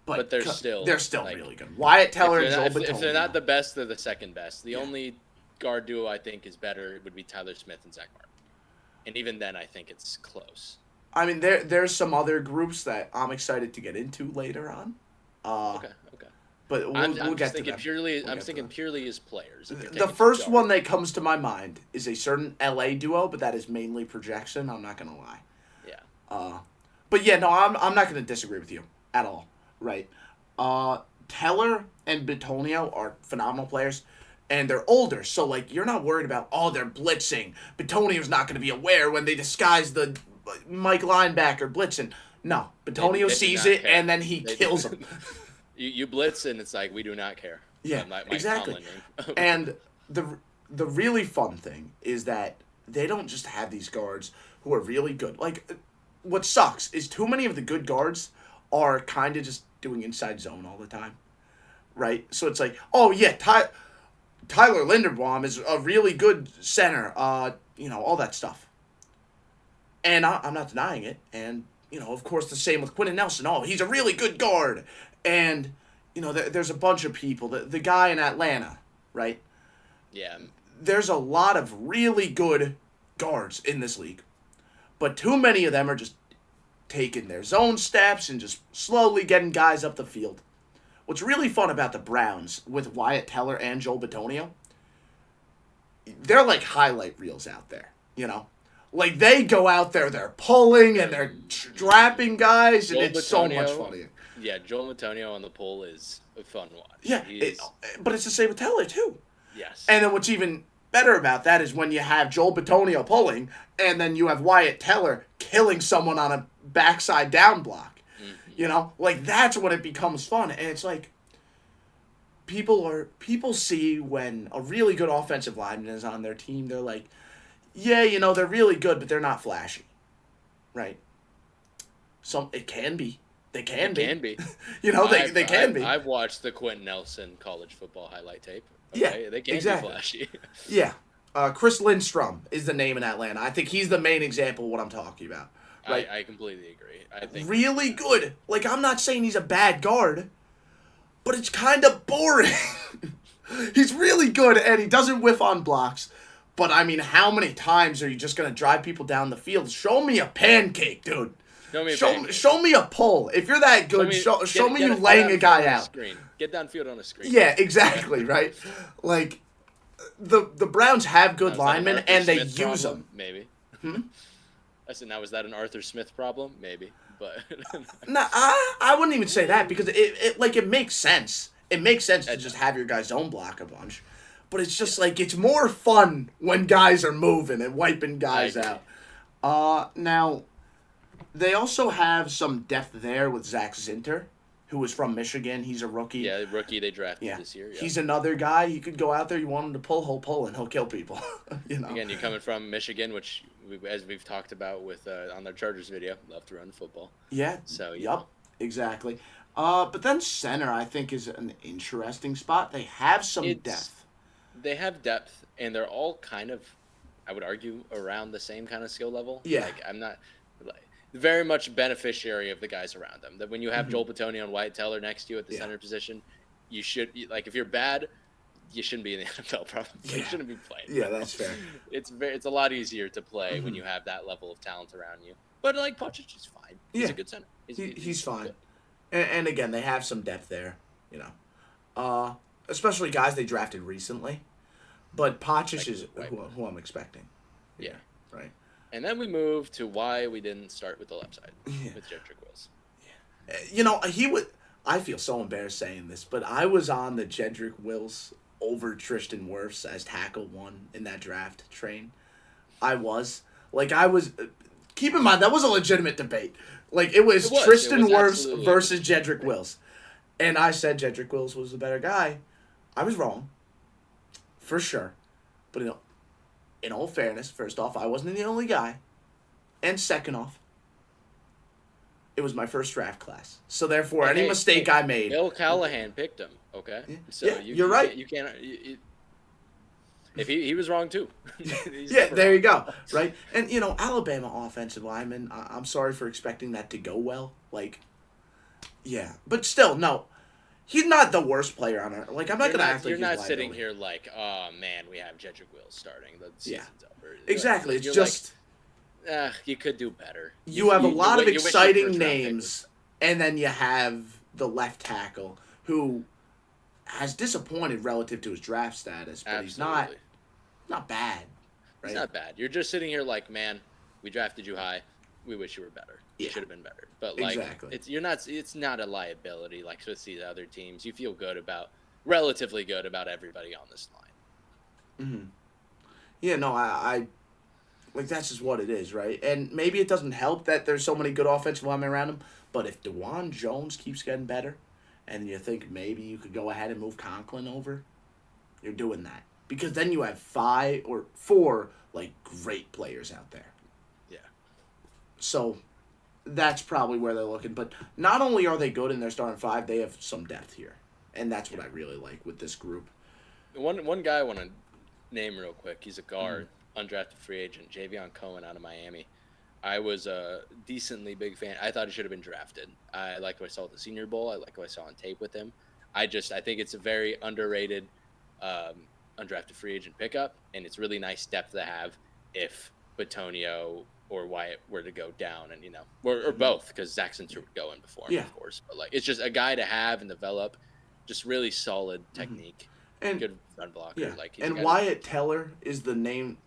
but they're still like, really good. Wyatt Teller and Joel Bitonio. If they're not the best, they're the second best. The only guard duo I think is better would be Tyler Smith and Zach Martin, and even then, I think it's close. I mean, there's some other groups that I'm excited to get into later on. Okay. But we'll get to them. I'm thinking purely as players. The first one that comes to my mind is a certain LA duo, but that is mainly projection. I'm not gonna lie. But yeah, no, I'm not going to disagree with you at all, right? Teller and Bitonio are phenomenal players, and they're older, so like you're not worried about they're blitzing. Bitonio's not going to be aware when they disguise the Mike linebacker blitzing. No, Bitonio sees it and then he kills him. You blitz and it's like we do not care. Yeah, exactly. And the really fun thing is that they don't just have these guards who are really good. Like. What sucks is too many of the good guards are kind of just doing inside zone all the time, right? So it's like, oh yeah, Tyler Linderbaum is a really good center, all that stuff. And I'm not denying it. And, of course the same with Quentin Nelson. Oh, he's a really good guard. And, there's a bunch of people. The guy in Atlanta, right? Yeah. There's a lot of really good guards in this league, but too many of them are just taking their zone steps and just slowly getting guys up the field. What's really fun about the Browns with Wyatt Teller and Joel Bitonio, they're like highlight reels out there, you know? Like, they go out there, they're pulling and they're strapping guys, and it's so much funnier. Yeah, Joel Bitonio on the pole is a fun watch. Yeah, but it's the same with Teller, too. Yes. And then what's even better about that is when you have Joel Bitonio pulling, and then you have Wyatt Teller killing someone on a backside down block. Mm-hmm. You know? Like, that's when it becomes fun. And it's like, people see when a really good offensive lineman is on their team, they're like, yeah, you know, they're really good, but they're not flashy. Right? It can be. They can be. You know, they can be. I've watched the Quentin Nelson college football highlight tape. Okay? Yeah, they can be flashy. Yeah. Chris Lindstrom is the name in Atlanta. I think he's the main example of what I'm talking about. Right? I completely agree. I think really good. Like, I'm not saying he's a bad guard, but it's kind of boring. He's really good, and he doesn't whiff on blocks. But, I mean, how many times are you just going to drive people down the field? Show me a pancake, dude. Show me a pull. If you're that good, show me you laying a guy out. Screen. Get downfield on a screen. Yeah, exactly, right? Like, the Browns have good linemen, and they use them. Maybe. Hmm? I said, now, is that an Arthur Smith problem? Maybe, but... No, I wouldn't even say that, because it makes sense. It makes sense to just have your guys zone block a bunch. But it's just like, it's more fun when guys are moving and wiping guys out. Now, they also have some depth there with Zach Zinter, who was from Michigan. He's a rookie. Yeah, rookie they drafted this year. Yeah. He's another guy. He could go out there. You want him to pull, he'll pull, and he'll kill people. You know. Again, you're coming from Michigan, which, as we've talked about with on their Chargers video, love to run football. Yeah. So, Yep, exactly. But then center, I think, is an interesting spot. They have some depth. They have depth, and they're all kind of, I would argue, around the same kind of skill level. Yeah. Like, I'm not very much beneficiary of the guys around them. That when you have Joel Bitonio and Wyatt Teller next to you at the center position, you should, like, if you're bad, you shouldn't be in the NFL, probably. Yeah. You shouldn't be playing. Yeah, that's fair. It's a lot easier to play when you have that level of talent around you. But, like, Pacic is fine. He's a good center. He's fine. And again, they have some depth there, you know. Especially guys they drafted recently. But Pacic is who I'm expecting. Yeah. Right. And then we move to why we didn't start with the left side with Jedrick Wills. Yeah. You know, I feel so embarrassed saying this, but I was on the Jedrick Wills over Tristan Wirfs as tackle 1 in that draft train. I was. Keep in mind, that was a legitimate debate. Like, it was Tristan Wirfs versus Jedrick Wills. And I said Jedrick Wills was the better guy. I was wrong. For sure. But in all fairness, first off, I wasn't the only guy. And second off, it was my first draft class. So therefore, any mistake I made... Bill Callahan picked him, okay? Yeah. So you're right. You can't... If he was wrong, too. Yeah, there you go, right? And, you know, Alabama offensive lineman, I'm sorry for expecting that to go well. Like, yeah. But still, no. He's not the worst player on earth. Like, I'm not going to act like he's You're not sitting here like, oh, man, we have Jedrick Wills starting. The season's over. Exactly. It's just... Like, you could do better. You have a lot of exciting names, and then you have the left tackle, who has disappointed relative to his draft status, but he's not bad. Right? He's not bad. You're just sitting here like, man, we drafted you high. We wish you were better. You should have been better. But like, it's not a liability like with these other teams. You feel relatively good about everybody on this line. Mm-hmm. Yeah, no, I like, that's just what it is, right? And maybe it doesn't help that there's so many good offensive linemen around him, but if DeJuan Jones keeps getting better, and you think maybe you could go ahead and move Conklin over, you're doing that. Because then you have 5 or 4, like, great players out there. Yeah. So that's probably where they're looking. But not only are they good in their starting 5, they have some depth here. And that's what I really like with this group. One guy I want to name real quick. He's a guard, undrafted free agent, Javion Cohen out of Miami. I was a decently big fan. I thought he should have been drafted. I liked what I saw at the Senior Bowl. I liked what I saw on tape with him. I think it's a very underrated undrafted free agent pickup, and it's really nice depth to have if Batonio or Wyatt were to go down, and or both, because Zach Sinter would go in before him, Yeah. of course. But like, it's just a guy to have and develop, just really solid technique, And good run blocker. yeah, Like, he's and Wyatt Teller is the name,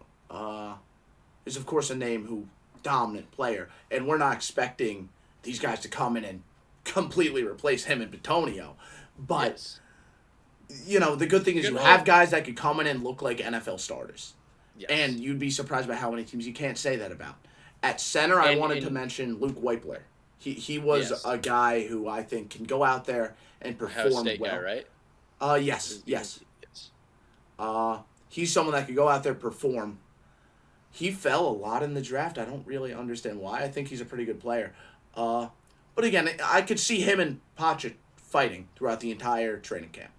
is of course a name who dominant player, and we're not expecting these guys to come in and completely replace him and Batonio, but. Yes. The good thing is Good you one. have guys that could come in and look like NFL starters. Yes. And you'd be surprised by how many teams you can't say that about. At center, I wanted to mention Luke Weipler. He was a guy who I think can go out there and perform Ohio State well. guy, right? Yes. He's someone that could go out there perform. He fell a lot in the draft. I don't really understand why. I think he's a pretty good player. But again, I could see him and Pacha fighting throughout the entire training camp.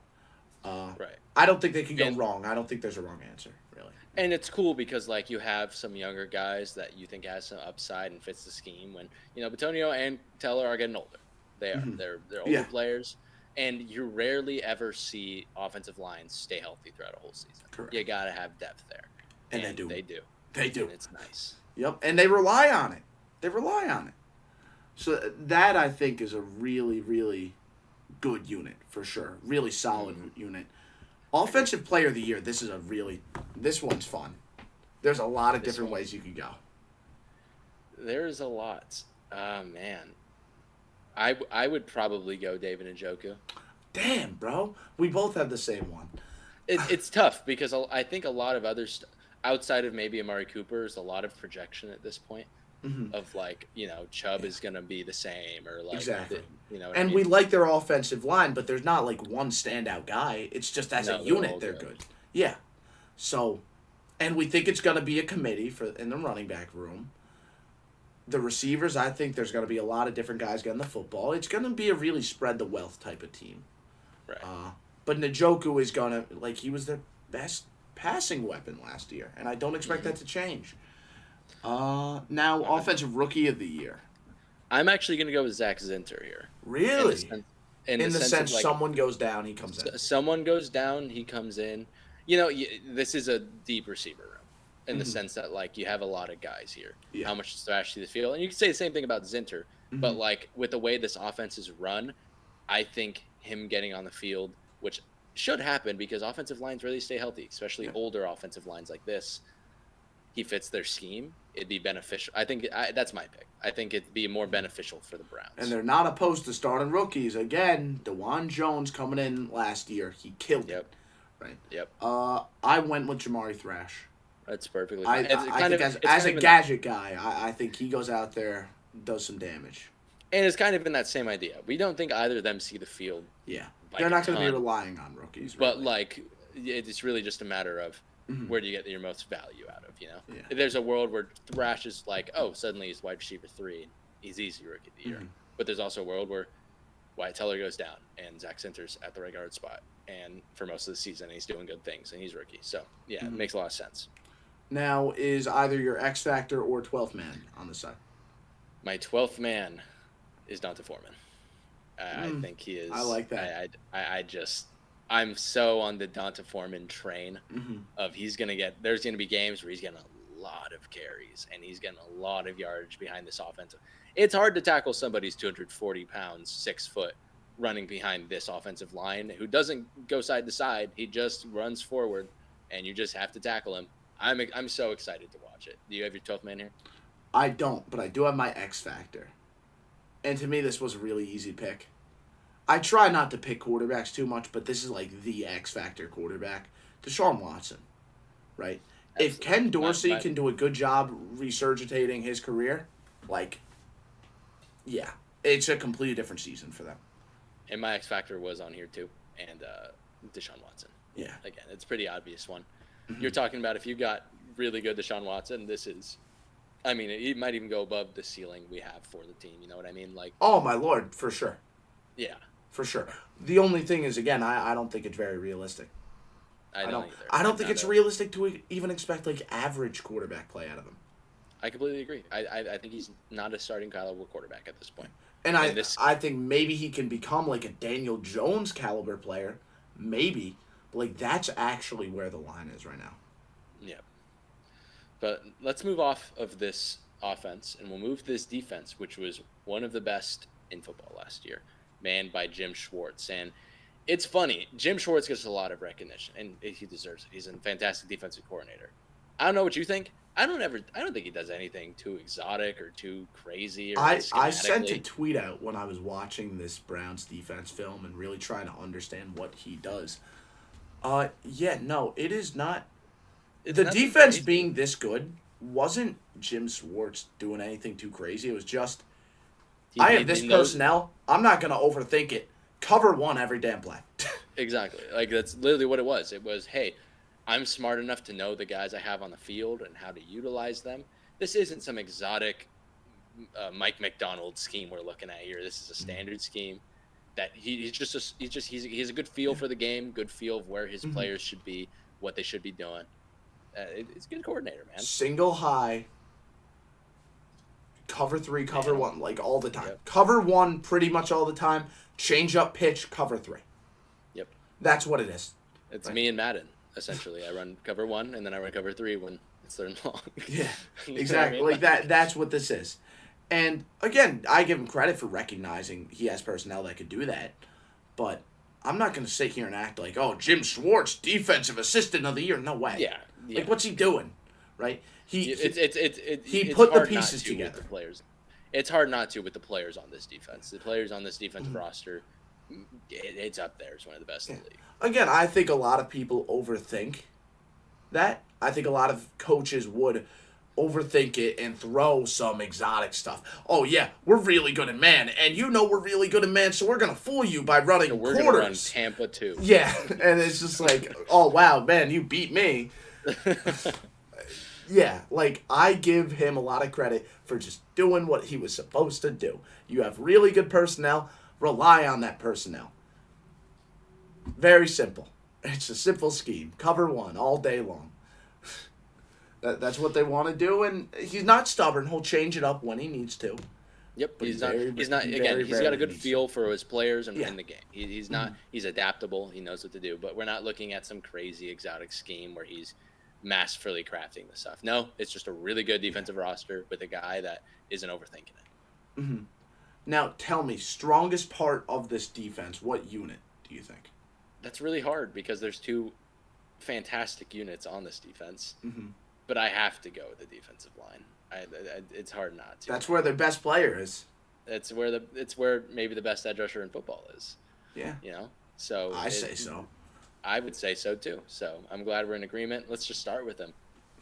Right. I don't think they could go wrong. I don't think there's a wrong answer, really. And it's cool because like you have some younger guys that you think has some upside and fits the scheme. When Batonio and Teller are getting older, they are. Mm-hmm. They're older players, and you rarely ever see offensive lines stay healthy throughout a whole season. Correct. You gotta have depth there, and they do. They do. And it's nice. Yep, and they rely on it. So that I think is a really, really good unit for sure. Really solid unit. Offensive Player of the Year. This one's fun. There's a lot of different ways you could go. There's a lot. Man, I would probably go David Njoku. Damn, bro, we both have the same one. It's tough because I think a lot of others outside of maybe Amari Cooper is a lot of projection at this point. Mm-hmm. Of like, Chubb is going to be the same or like, exactly. And we like their offensive line, but there's not like one standout guy. It's just as a unit, they're good. Yeah. So, and we think it's going to be a committee in the running back room. The receivers, I think there's going to be a lot of different guys getting the football. It's going to be a really spread the wealth type of team. Right. But Njoku is going to, he was their best passing weapon last year, and I don't expect that to change. Now, Offensive Rookie of the Year. I'm actually going to go with Zach Zinter here. Really? In the sense of, someone goes down, he comes in. Someone goes down, he comes in. This is a deep receiver room in the sense that, you have a lot of guys here. Yeah. How much thrash to the field. And you can say the same thing about Zinter. But, with the way this offense is run, I think him getting on the field, which should happen because offensive lines really stay healthy, especially older offensive lines like this. He fits their scheme. It'd be beneficial. I think that's my pick. I think it'd be more beneficial for the Browns. And they're not opposed to starting rookies. Again, DeJuan Jones coming in last year. He killed it. Right? Yep. I went with Jamari Thrash. That's perfectly fine. I think as a gadget guy, I think he goes out there, does some damage. And it's kind of in that same idea. We don't think either of them see the field. Yeah. They're not going to be relying on rookies. Really. But, it's really just a matter of where do you get your most value out of, Yeah. There's a world where Thrash is suddenly he's wide receiver 3. He's easy rookie of the year. But there's also a world where Wyatt Teller goes down and Zach Sinter's at the right guard spot. And for most of the season, he's doing good things and he's rookie. So, it makes a lot of sense. Now, is either your X Factor or 12th man on the side? My 12th man is Donta Foreman. I think he is. I like that. I'm so on the Donta Foreman train of there's going to be games where he's getting a lot of carries and he's getting a lot of yardage behind this offensive. It's hard to tackle somebody who's 240 pounds, 6 foot, running behind this offensive line who doesn't go side to side. He just runs forward and you just have to tackle him. I'm so excited to watch it. Do you have your 12th man here? I don't, but I do have my X Factor. And to me, this was a really easy pick. I try not to pick quarterbacks too much, but this is the X Factor quarterback. Deshaun Watson, right? Absolutely. If Ken Dorsey can do a good job resurgitating his career, it's a completely different season for them. And my X Factor was on here too, and Deshaun Watson. Yeah. Again, it's a pretty obvious one. You're talking about if you got really good Deshaun Watson, he might even go above the ceiling we have for the team. You know what I mean? Oh my Lord, for sure. Yeah. For sure. The only thing is, again, I don't think it's very realistic. I don't either. I don't think it's realistic to even expect average quarterback play out of him. I completely agree. I think he's not a starting caliber quarterback at this point. And I think maybe he can become a Daniel Jones caliber player, maybe, But, like, that's actually where the line is right now. Yeah. But let's move off of this offense and we'll move to this defense, which was one of the best in football last year, manned by Jim Schwartz. And it's funny, Jim Schwartz gets a lot of recognition, and he deserves it. He's a fantastic defensive coordinator. I don't know what you think. I don't think he does anything too exotic or too crazy. Or I sent a tweet out when I was watching this Browns defense film and really trying to understand what he does. It is not. The defense crazy. Being this good wasn't Jim Schwartz doing anything too crazy. It was just, I have this personnel. I'm not going to overthink it. Cover one every damn play. Exactly. Like, that's literally what it was. It was, hey, I'm smart enough to know the guys I have on the field and how to utilize them. This isn't some exotic Mike McDonald scheme we're looking at here. This is a standard scheme that he's a good feel for the game, good feel of where his players should be, what they should be doing. It's a good coordinator, man. Single high, cover 3, cover 1, like all the time. Yep. Cover 1 pretty much all the time. Change up pitch, cover 3. Yep. That's what it is. It's me and Madden, essentially. I run cover 1 and then I run cover 3 when it's third and long. Yeah, exactly. Like that's what this is. And again, I give him credit for recognizing he has personnel that could do that. But I'm not going to sit here and act like, oh, Jim Schwartz, defensive assistant of the year. No way. Yeah. Like, what's he doing? Right? He it's put the pieces together. With the players. It's hard not to with the players on this defense. The players on this defensive roster, it's up there. It's one of the best in the league. Again, I think a lot of people overthink that. I think a lot of coaches would overthink it and throw some exotic stuff. Oh, yeah, we're really good at man, and we're really good at man, so we're going to fool you by running quarters. We're going to run Tampa, too. Yeah, and it's just like, oh, wow, man, you beat me. Yeah, like, I give him a lot of credit for just doing what he was supposed to do. You have really good personnel. Rely on that personnel. Very simple. It's a simple scheme. Cover 1 all day long. That's what they want to do, and he's not stubborn. He'll change it up when he needs to. Yep, he's not. He's got a good feel for his players and in the game. He's not. He's adaptable. He knows what to do. But we're not looking at some crazy exotic scheme where he's masterfully crafting the stuff. No, it's just a really good defensive roster with a guy that isn't overthinking it. Mm-hmm. Now, tell me, strongest part of this defense, what unit do you think? That's really hard because there's 2 fantastic units on this defense. Mm-hmm. But I have to go with the defensive line. It's hard not to. That's where their best player is. It's where maybe the best edge rusher in football is. Yeah. So I say so. I would say so too. So I'm glad we're in agreement. Let's just start with him.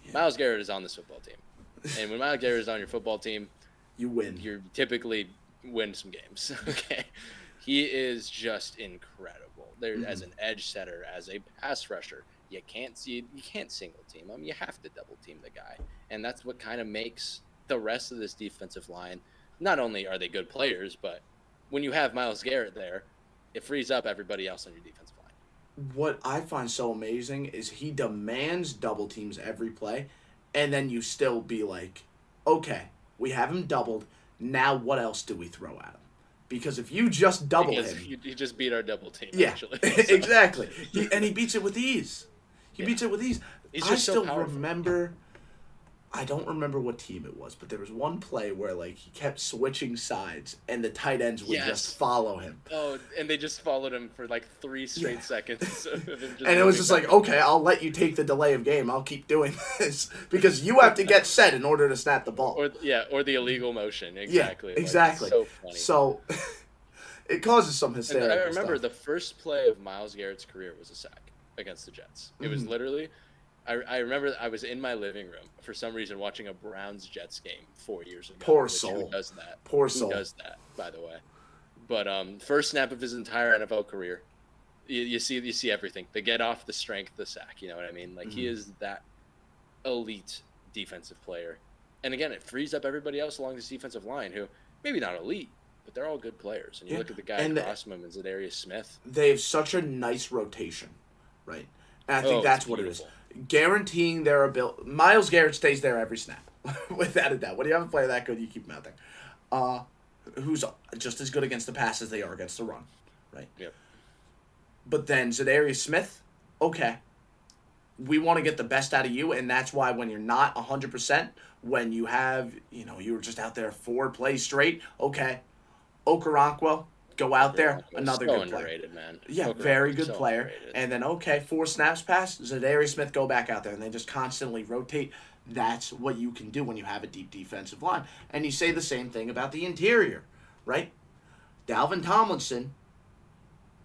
Yeah. Myles Garrett is on this football team, and when Myles Garrett is on your football team, you win. You typically win some games. Okay. He is just incredible. As an edge setter, as a pass rusher. You can't single team him. You have to double team the guy. And that's what kind of makes the rest of this defensive line, not only are they good players, but when you have Myles Garrett there, it frees up everybody else on your defensive line. What I find so amazing is he demands double teams every play, and then you still be like, okay, we have him doubled. Now what else do we throw at him? Because if you just double him... He just beat our double team, actually. Exactly. He beats it with ease. He beats it with ease. He's just so powerful. Remember... I don't remember what team it was, but there was one play where he kept switching sides, and the tight ends would just follow him. Oh, and they just followed him for 3 straight seconds. Of him just and it was just okay, I'll let you take the delay of game. I'll keep doing this because you have to get set in order to snap the ball. Or the illegal motion. Exactly. Yeah, exactly. So funny. So it causes some hysteria. I remember the first play of Myles Garrett's career was a sack against the Jets. It was literally. I remember I was in my living room for some reason watching a Browns-Jets game 4 years ago. Poor soul. Who does that? Poor soul. Who does that, by the way? But first snap of his entire NFL career, you see everything. The get off, the strength, the sack. You know what I mean? He is that elite defensive player. And again, it frees up everybody else along this defensive line who maybe not elite, but they're all good players. And you look at the guy across from him, and Zadarius Smith. They have such a nice rotation, right? And I think that's what it is. Guaranteeing their ability. Myles Garrett stays there every snap, without a doubt. When you have a player that good, you keep him out there. Who's just as good against the pass as they are against the run, right? Yep. But then Zadarius Smith, okay, we want to get the best out of you, and that's why when you're not 100%, when you have, you were just out there 4 plays straight, okay, Okoronkwo, go out there, Okaranko is another so good player. underrated, man. Yeah, Okaranko very is good so player. underrated. And then, okay, 4 snaps pass, Zadarius Smith, go back out there. And they just constantly rotate. That's what you can do when you have a deep defensive line. And you say the same thing about the interior, right? Dalvin Tomlinson,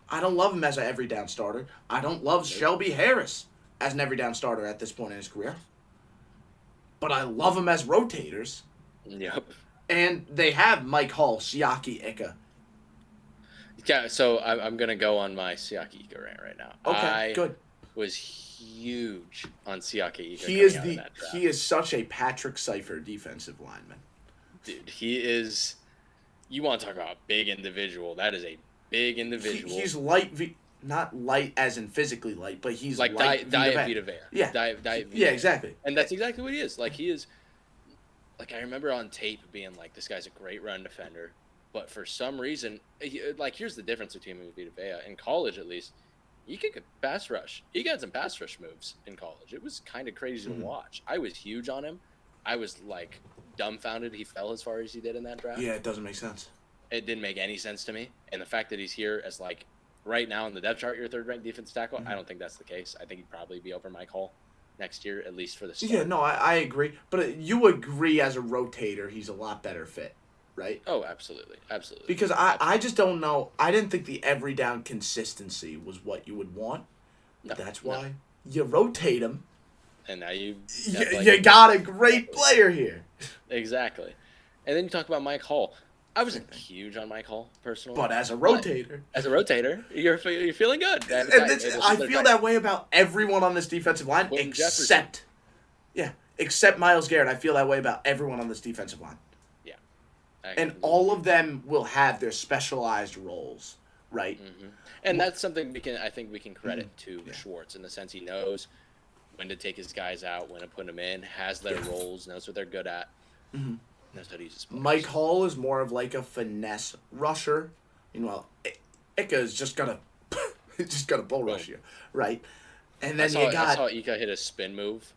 I don't love him as an every down starter. I don't love Shelby Harris as an every down starter at this point in his career. But I love him as rotators. Yep. And they have Mike Hall, Siaki Ika. Yeah, so I'm gonna go on my Siaki Ika rant right now. Okay, good. Was huge on Siaki Ika. He is such a Patrick Sypher defensive lineman. Dude, he is. You want to talk about a big individual? That is a big individual. He's light, not light as in physically light, but he's like light Diet Vita Vea. Yeah, Diet Vita yeah, Vea. exactly. And that's exactly what he is. Like he is. Like I remember on tape being like, this guy's a great run defender, but for some reason, like here's the difference between him and Vita Vea. In college, at least, he could pass rush. He got some pass rush moves in college. It was kind of crazy to watch. I was huge on him. I was like dumbfounded he fell as far as he did in that draft. Yeah, it doesn't make sense. It didn't make any sense to me. And the fact that he's here as like right now in the depth chart, your third-ranked defensive tackle, I don't think that's the case. I think he'd probably be over Mike Hall next year, at least for the start. Yeah, no, I agree. But you agree as a rotator, he's a lot better fit, right? Oh, absolutely. Absolutely. Because I just don't know. I didn't think the every down consistency was what you would want. No, that's why you rotate him. And now you got a great player here. Exactly. And then you talk about Mike Hall. I wasn't huge on Mike Hall, personally. But as a rotator. You're feeling good. I feel that way about everyone on this defensive line except Myles Garrett. I feel that way about everyone on this defensive line. Yeah. And all of them will have their specialized roles, right? Mm-hmm. And that's something I think we can credit to Schwartz in the sense he knows when to take his guys out, when to put them in, has their roles, knows what they're good at. Mm-hmm. Knows how to use his players. Mike Hall is more of like a finesse rusher. Meanwhile, Ika is just gonna bull rush you, right? And then I saw Ika hit a spin move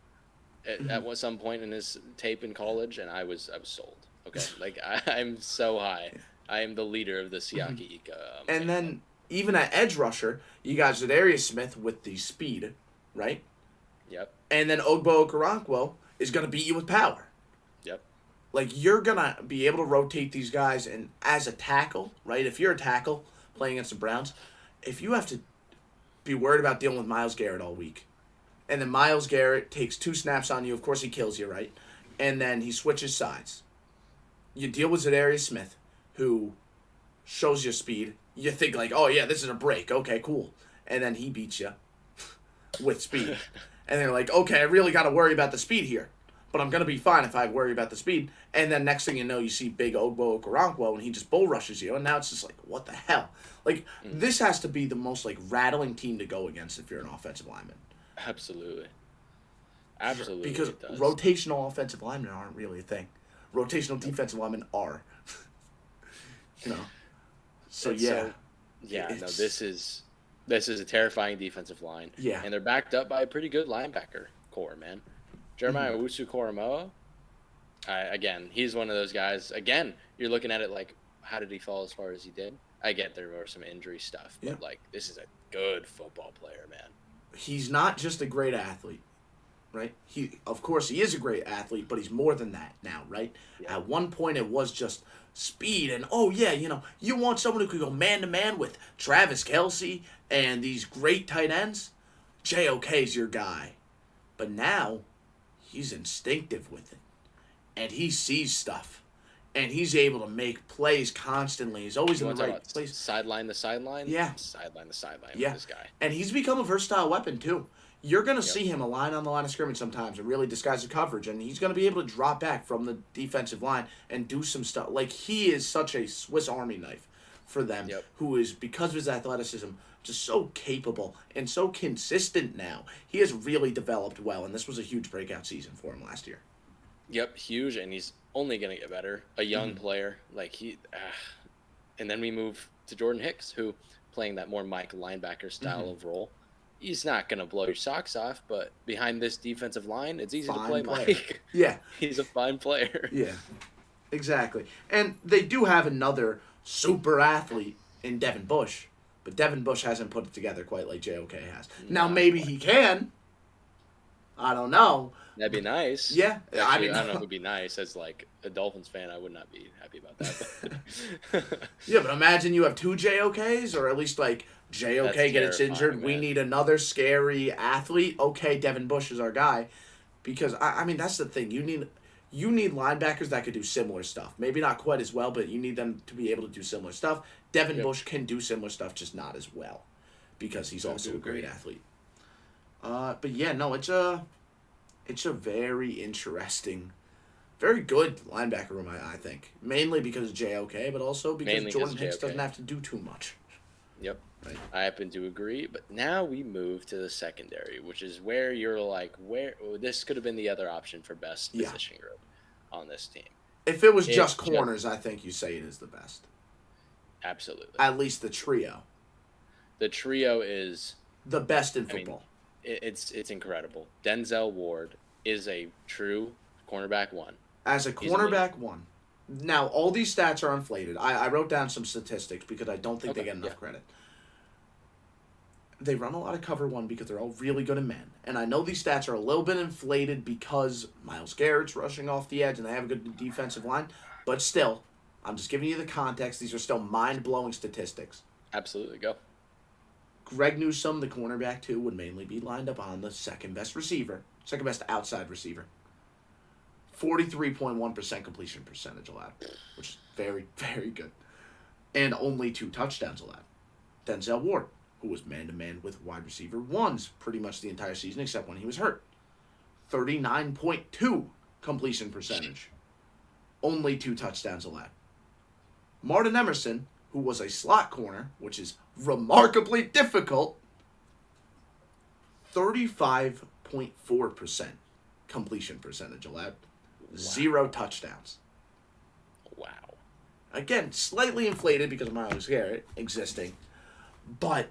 at some point in his tape in college, and I was sold. Okay, like I'm so high. I am the leader of the Siaki Ika. And then even at edge rusher, you got Zadarius Smith with the speed, right? Yep. And then Ogbo Okoronkwo is gonna beat you with power. Yep. Like, you're going to be able to rotate these guys, and as a tackle, right, if you're a tackle playing against the Browns, if you have to be worried about dealing with Myles Garrett all week, and then Myles Garrett takes 2 snaps on you, of course he kills you, right, and then he switches sides. You deal with Zadarius Smith, who shows you speed. You think, like, oh, yeah, this is a break. Okay, cool. And then he beats you with speed. And they're like, okay, I really got to worry about the speed here. But I'm going to be fine if I worry about the speed. And then next thing you know, you see big Ogbo Okoronkwo, and he just bull rushes you. And now it's just like, what the hell? Like, this has to be the most, like, rattling team to go against if you're an offensive lineman. Absolutely. Because rotational offensive linemen aren't really a thing. Rotational defensive linemen are. So, this is a terrifying defensive line. Yeah. And they're backed up by a pretty good linebacker core, man. Jeremiah Owusu-Koramoah, again, he's one of those guys. Again, you're looking at it like, how did he fall as far as he did? I get there were some injury stuff, but this is a good football player, man. He's not just a great athlete, right? Of course, he is a great athlete, but he's more than that now, right? Yeah. At one point, it was just speed, and you want someone who could go man-to-man with Travis Kelce and these great tight ends? JOK's your guy. But now, he's instinctive with it. And he sees stuff. And he's able to make plays constantly. He's always in the right place. Sideline to sideline? Yeah. Sideline to sideline with this guy. And he's become a versatile weapon, too. You're going to see him align on the line of scrimmage sometimes and really disguise the coverage. And he's going to be able to drop back from the defensive line and do some stuff. Like, he is such a Swiss Army knife for them, who is, because of his athleticism, just so capable and so consistent now. He has really developed well, and this was a huge breakout season for him last year. Yep, huge, and he's only going to get better. A young player, and then we move to Jordan Hicks, who playing that more Mike linebacker style of role. he's not going to blow your socks off, but behind this defensive line, it's easy to Fine play player. Mike. Yeah. He's a fine player. Yeah. Exactly. And they do have another super athlete in Devin Bush, but Devin Bush hasn't put it together quite like JOK has. Now Not maybe quite. he can. I don't know. That'd be nice. Yeah. Actually, I don't know if it would be nice. As like a Dolphins fan, I would not be happy about that. Yeah, but imagine you have two JOKs, or at least like JOK That's gets injured. terrifying, We man. need another scary athlete. Okay, Devin Bush is our guy. Because I mean that's the thing. You need linebackers that could do similar stuff. Maybe not quite as well, but you need them to be able to do similar stuff. Devin Yep. Bush can do similar stuff, just not as well. Because he's I also do a great agree. athlete. But yeah, no, it's a very interesting, very good linebacker room, I think. Mainly because of JOK, but also because Mainly 'cause Jordan of Hicks JOK. doesn't have to do too much. Yep. Right. I happen to agree, but now we move to the secondary, which is where you're like, this could have been the other option for best Yeah. position group on this team. If it was It's just just- corners, I think you say it is the best. Absolutely. At least the trio. The trio is The best in I mean, football. it's incredible. Denzel Ward is a true cornerback one. As a He's elite. cornerback one. Now, all these stats are inflated. I wrote down some statistics because I don't think they Okay, get enough yeah. credit. They run a lot of cover one because they're all really good in man. And I know these stats are a little bit inflated because Myles Garrett's rushing off the edge and they have a good defensive line. But still, I'm just giving you the context. These are still mind-blowing statistics. Absolutely, go. Greg Newsome, the cornerback two, would mainly be lined up on the second best outside receiver. 43.1% completion percentage allowed, which is very, very good. And only 2 touchdowns allowed. Denzel Ward, who was man-to-man with wide receiver ones pretty much the entire season except when he was hurt. 39.2 completion percentage. Only 2 touchdowns allowed. Martin Emerson, who was a slot corner, which is remarkably difficult, 35.4% completion percentage allowed. 0 touchdowns. Wow. Again, slightly inflated because of Myles Garrett existing, but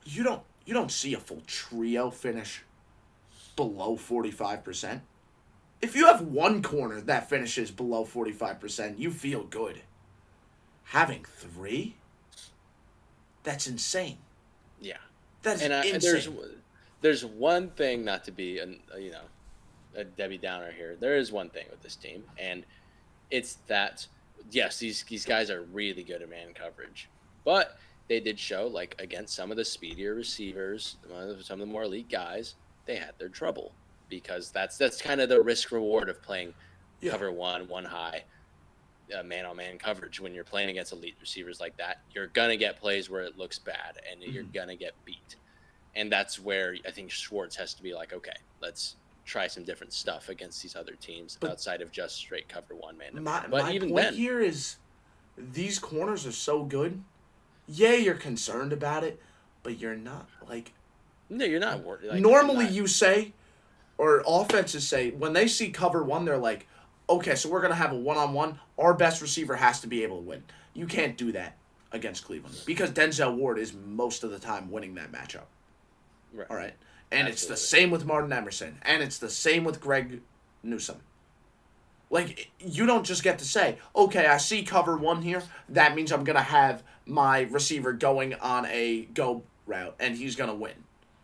you don't see a full trio finish below 45%. If you have one corner that finishes below 45%, you feel good. Having 3, that's insane. Yeah. That's And insane. there's one thing, not to be a Debbie Downer here. There is one thing with this team, and it's that yes, these guys are really good at man coverage, but they did show like against some of the speedier receivers, some of the more elite guys, they had their trouble because that's kind of the risk reward of playing Yeah. cover one high. Man-on-man coverage when you're playing against elite receivers like that, you're gonna get plays where it looks bad and you're gonna get beat, and that's where I think Schwartz has to be like, okay, let's try some different stuff against these other teams outside of just straight cover one man. But My even point then, here is these corners are so good. Yeah, you're concerned about it, but you're not like no, you're not worried. Like, normally you're not- you say, or offenses say, when they see cover one, they're like, okay, so we're going to have a one-on-one. Our best receiver has to be able to win. You can't do that against Cleveland because Denzel Ward is most of the time winning that matchup. right. All right? And it's Absolutely. the same with Martin Emerson. And it's the same with Greg Newsome. Like, you don't just get to say, okay, I see cover one here. That means I'm going to have my receiver going on a go route, and he's going to win.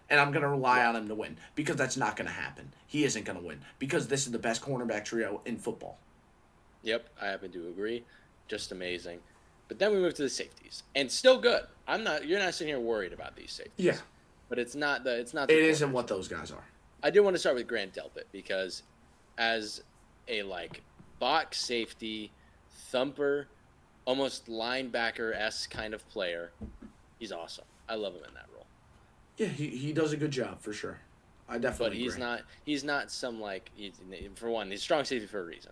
And I'm going to rely on him to win. Because that's not going to happen. He isn't going to win. Because this is the best cornerback trio in football. Yep, I happen to agree. Just amazing. But then we move to the safeties, and still good. You're not sitting here worried about these safeties. Yeah. But it's not the. It corners. isn't what those guys are. I do want to start with Grant Delpit because as a like box safety, thumper, almost linebacker-esque kind of player, he's awesome. I love him in that role. Yeah, he does a good job, for sure. I definitely But he's not some like for one, he's strong safety for a reason.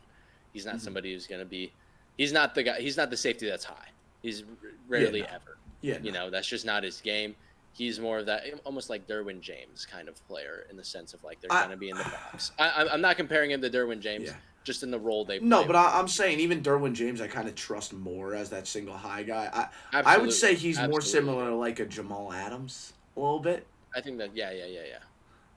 He's not somebody who's going to be he's not the guy, he's not the safety that's high. He's rarely no. ever. Yeah, You no. know, that's just not his game. He's more of that, almost like Derwin James kind of player in the sense of like they're going to be in the box. I'm not comparing him to Derwin James, Yeah. just in the role they play. No, but I'm saying even Derwin James, I kind of trust more as that single high guy. I would Absolutely. say he's more Absolutely. similar to like a Jamal Adams. a little bit. I think that yeah.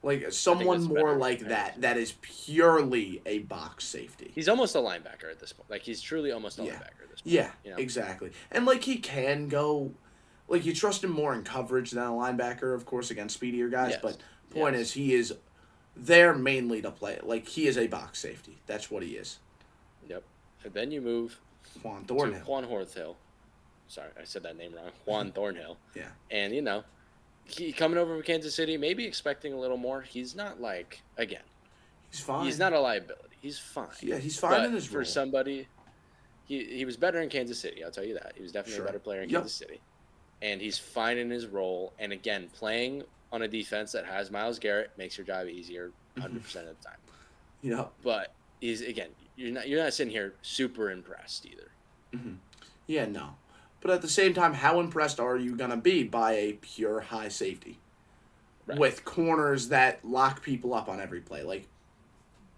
Like I think someone that's a more better like comparison. that is purely a box safety. He's almost a linebacker at this point. Like he's truly almost a Yeah. linebacker at this point. Yeah, You know. exactly. And like he can go like you trust him more in coverage than a linebacker, of course, against speedier guys, Yes. but point Yes. is he is there mainly to play. Like he is a box safety. That's what he is. Yep. And then you move Juan to Thornhill. Juan Horthill. Sorry, I said that name wrong. Juan Thornhill. Yeah. And he coming over from Kansas City, maybe expecting a little more. He's not like again. He's fine. He's not a liability. He's fine. Yeah, he's fine But in his for role. somebody, he was better in Kansas City. I'll tell you that. He was definitely Sure. a better player in Yep. Kansas City, and he's fine in his role. And again, playing on a defense that has Myles Garrett makes your job easier 100% of the time. Yep. But he's again, you're not sitting here super impressed either. Yeah, no. But at the same time, how impressed are you going to be by a pure high safety? Right. With corners that lock people up on every play. Like,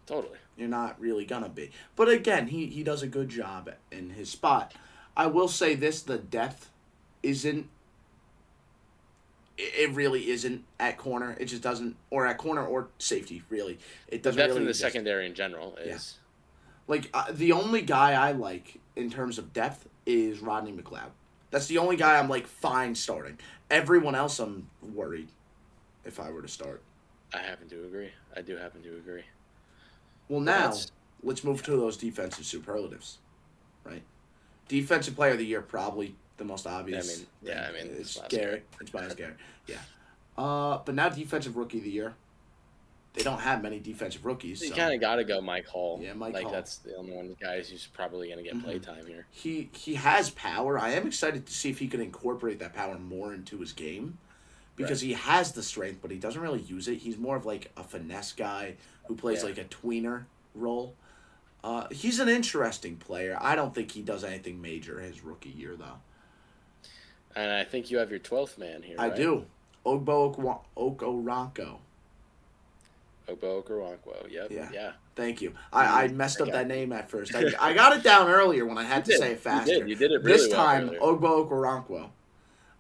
Totally. you're not really going to be. But again, he does a good job in his spot. I will say this, the depth isn't, it really isn't at corner. It just doesn't, or at corner or safety, really. It The doesn't depth really in the exist. secondary in general is Like, the only guy I like in terms of depth is Rodney McLeod. That's the only guy I'm, like, fine starting. Everyone else I'm worried if I were to start. I happen to agree. I do happen to agree. Well, now, that's- let's move to those defensive superlatives, right? Defensive player of the year, probably the most obvious. It's Myles Garrett. It's Myles Garrett. Yeah. But now defensive rookie of the year. They don't have many defensive rookies. You So kind of got to go Mike Hall. Yeah, Mike like Hall. that's the only one of the guys who's probably going to get play time here. he has power. I am excited to see if he can incorporate that power more into his game. Because he has the strength, but he doesn't really use it. He's more of like a finesse guy who plays like a tweener role. He's an interesting player. I don't think he does anything major his rookie year, though. And I think you have your 12th man here. I right? do. Ogbo Okoronkwo. Ogbo Okoronkwo. Yep. Yeah. Yeah. Thank you. I messed up got that it. name at first. I got it down earlier when I had to You did. say it faster. You did it really This well time, earlier. Ogbo Okoronkwo,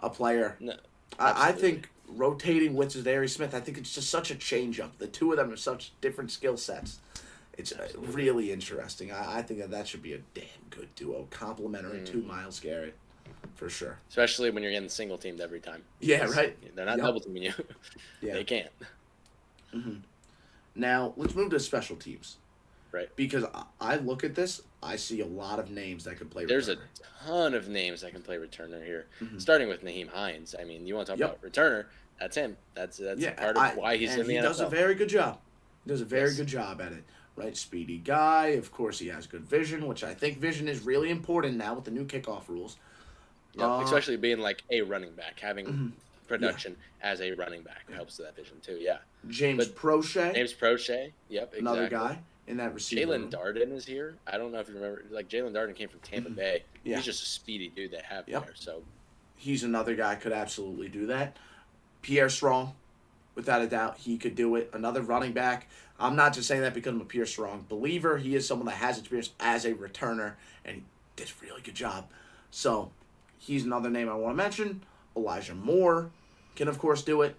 a player. No, I absolutely. think rotating with Zadarius Smith, I think it's just such a change up. The two of them are such different skill sets. It's really interesting. I think that should be a damn good duo, complementary to Myles Garrett, for sure. Especially when you're getting single teamed every time. Yeah, Because right. They're not Yep. double teaming you. Yeah. They can't. Now, let's move to special teams. Right. Because I look at this, I see a lot of names that could play There's returner. a ton of names that can play returner here, starting with Naheem Hines. I mean, you want to talk Yep. about returner? That's him. That's part of why he's and in the he NFL. does a very good job. He does a very Yes. good job at it. Right, speedy guy. Of course, he has good vision, which I think vision is really important now with the new kickoff rules. Yep, especially being like a running back, having production as a running back helps with that vision too. Yeah. James But Prochet, James Prochet. Yep. Exactly. another guy in that receiver. Jalen Darden is here. I don't know if you remember. Like Jalen Darden came from Tampa Bay. Yeah. He's just a speedy dude they have Yep. there. So He's another guy could absolutely do that. Pierre Strong, without a doubt, he could do it. Another running back. I'm not just saying that because I'm a Pierre Strong believer. He is someone that has experience as a returner, and he did a really good job. So he's another name I want to mention. Elijah Moore can, of course, do it,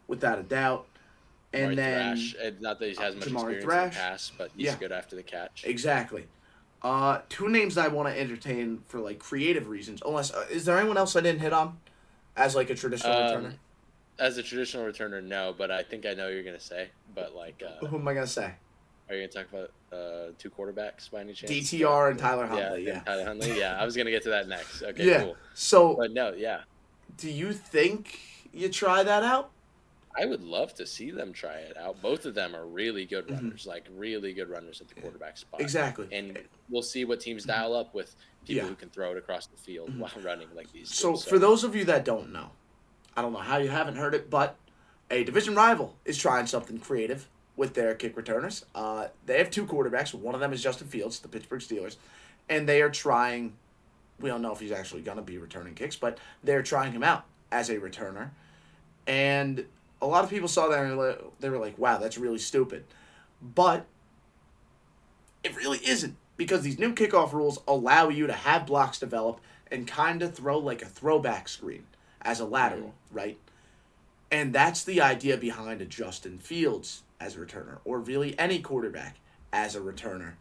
without a doubt. And Jamari then Thrash, not that he has much Jamari experience Thrash. in the pass, but he's Yeah. good after the catch. Exactly. Two names I want to entertain for like creative reasons. Unless is there anyone else I didn't hit on as like a traditional returner? As a traditional returner, no, but I think I know what you're gonna say. But like, Who am I gonna say? are you gonna talk about two quarterbacks by any chance? DTR and Tyler Yeah, Huntley. Yeah. Tyler Huntley. Yeah, I was gonna get to that next. Okay, Yeah. cool. So, But no, yeah, do you think you try that out? I would love to see them try it out. Both of them are really good runners, like really good runners at the quarterback spot. Exactly. And we'll see what teams dial up with people Yeah. who can throw it across the field while running like these. So, do. for those of you that don't know, I don't know how you haven't heard it, but a division rival is trying something creative with their kick returners. They have two quarterbacks. One of them is Justin Fields, the Pittsburgh Steelers, and they are trying. We don't know if he's actually going to be returning kicks, but they're trying him out as a returner. And a lot of people saw that and they were like, wow, that's really stupid. But it really isn't, because these new kickoff rules allow you to have blocks develop and kind of throw like a throwback screen as a lateral, right? And that's the idea behind a Justin Fields as a returner, or really any quarterback as a returner.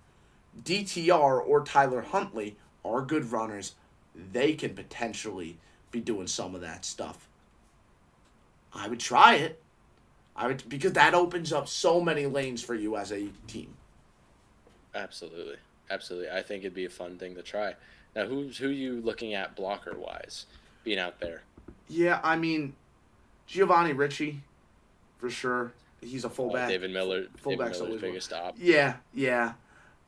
DTR or Tyler Huntley are good runners. They can potentially be doing some of that stuff. I would try it. I would, because that opens up so many lanes for you as a team. Absolutely, absolutely. I think it'd be a fun thing to try. Now, who you looking at blocker wise, being out there? Yeah, I mean, Giovanni Ricci, for sure. He's a fullback. David Miller. David Fullback's Miller's always biggest op. Yeah, yeah.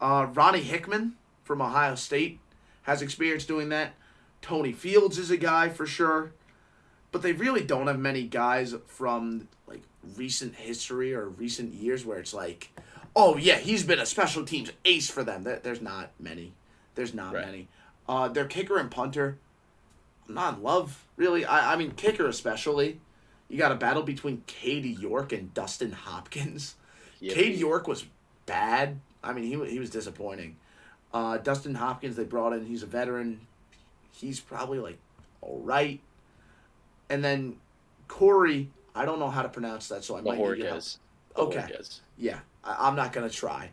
Ronnie Hickman from Ohio State has experience doing that. Tony Fields is a guy for sure. But they really don't have many guys from like recent history or recent years where it's like, oh yeah, he's been a special teams ace for them. There's not many. There's not many. Their kicker and punter, I'm not in love, really. I mean, kicker especially. You got a battle between Cade York and Dustin Hopkins. Yep. Cade York was bad. I mean, he was disappointing. Dustin Hopkins, they brought in. He's a veteran. He's probably, like, all right. And then Corey, I don't know how to pronounce that, so I might need your help. Okay. Yeah, I'm not going to try.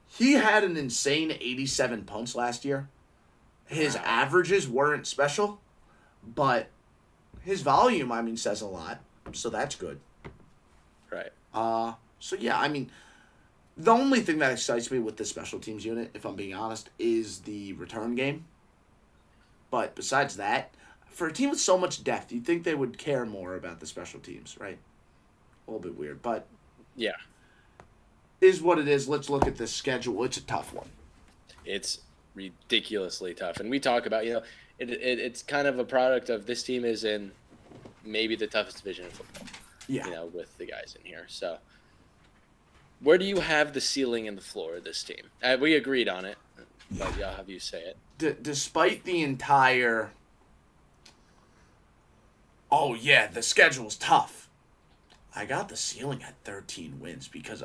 He had an insane 87 punts last year. His averages weren't special, but his volume, I mean, says a lot, so that's good. Right. So, yeah, I mean, the only thing that excites me with the special teams unit, if I'm being honest, is the return game. But besides that, for a team with so much depth, you'd think they would care more about the special teams, right? A little bit weird, but yeah, is what it is. Let's look at this schedule. It's a tough one. It's ridiculously tough, and we talk about, it's kind of a product of this team is in maybe the toughest division in football. Yeah, with the guys in here. So, where do you have the ceiling and the floor of this team? We agreed on it, but I'll have you say it. Despite the entire, oh yeah, the schedule's tough. I got the ceiling at 13 wins because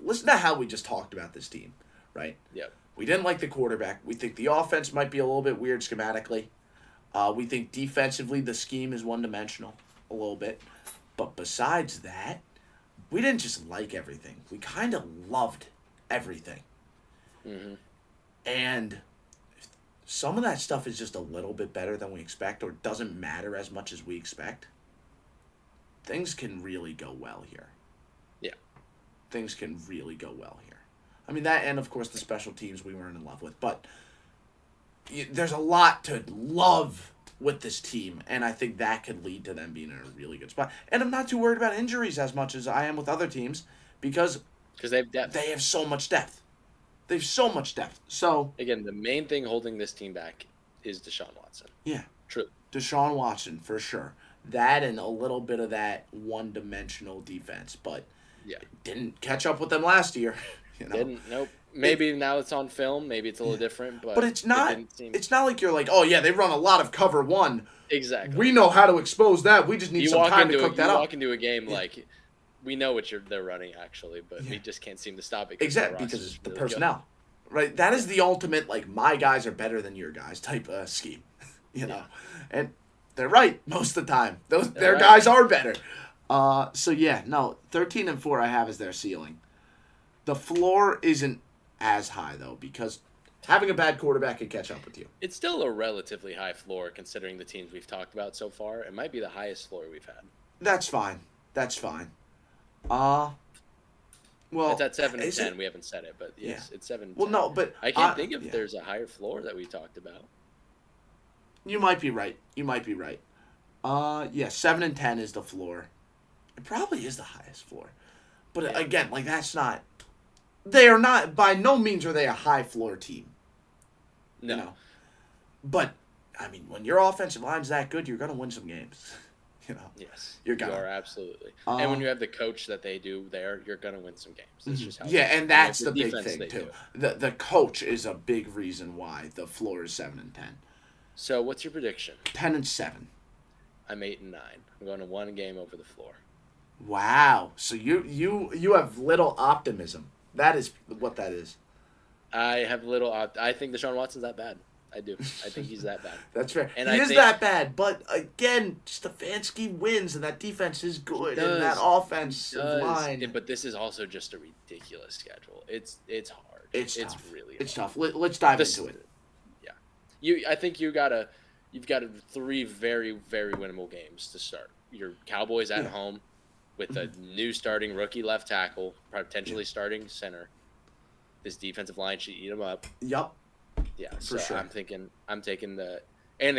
listen to how we just talked about this team, right? Yep. We didn't like the quarterback. We think the offense might be a little bit weird schematically. We think defensively the scheme is one-dimensional a little bit. But besides that, we didn't just like everything. We kind of loved everything. Mm-hmm. And some of that stuff is just a little bit better than we expect or doesn't matter as much as we expect. Things can really go well here. Yeah. Things can really go well here. I mean, that and, of course, the special teams we weren't in love with. But there's a lot to love with this team, and I think that could lead to them being in a really good spot. And I'm not too worried about injuries as much as I am with other teams because they have depth. They have so much depth. They have so much depth. So again, the main thing holding this team back is Deshaun Watson. Yeah. True. Deshaun Watson, for sure. That and a little bit of that one-dimensional defense, but it didn't catch up with them last year. Didn't. Nope. Maybe now it's on film. Maybe it's a little different, but it's not. It's not like you're like, oh yeah, they run a lot of cover one. Exactly. We know how to expose that. We just need some time to cook that up. You walk into a game like we know what they're running actually, but we just can't seem to stop it. Exactly, because it's the personnel, right? That is the ultimate like my guys are better than your guys type scheme, and they're right most of the time. Their guys are better. So yeah, no, 13-4 I have as their ceiling. The floor isn't as high though because having a bad quarterback can catch up with you. It's still a relatively high floor considering the teams we've talked about so far. It might be the highest floor we've had. That's fine. Well, it's at 7-10. We haven't said it, but it's 7-10. Well, no, but I can't think if there's a higher floor that we talked about. You might be right. 7-10 is the floor. It probably is the highest floor, but again, like that's not. They are not, by no means are they a high floor team. No. But, I mean, when your offensive line's that good, you're going to win some games. Yes. You are absolutely. And when you have the coach that they do there, you're going to win some games. That's just how and that's the big thing, too. The coach is a big reason why the floor is 7-10. So, what's your prediction? 10-7. I'm 8-9. I'm going to one game over the floor. Wow. So, you have little optimism. That is what that is. I have little. I think Deshaun Watson's that bad. I do. I think he's that bad. That's fair. And He I is think that bad, but again, Stefanski wins, and that defense is good, and that offensive line. But this is also just a ridiculous schedule. It's hard. It's It's tough. really It's hard. tough. Let's dive This, into it. yeah. I think you've got 3 very, very winnable games to start. Your Cowboys at home with a new starting rookie left tackle, potentially starting center. This defensive line should eat them up. Yep. Yeah, For sure. I'm taking the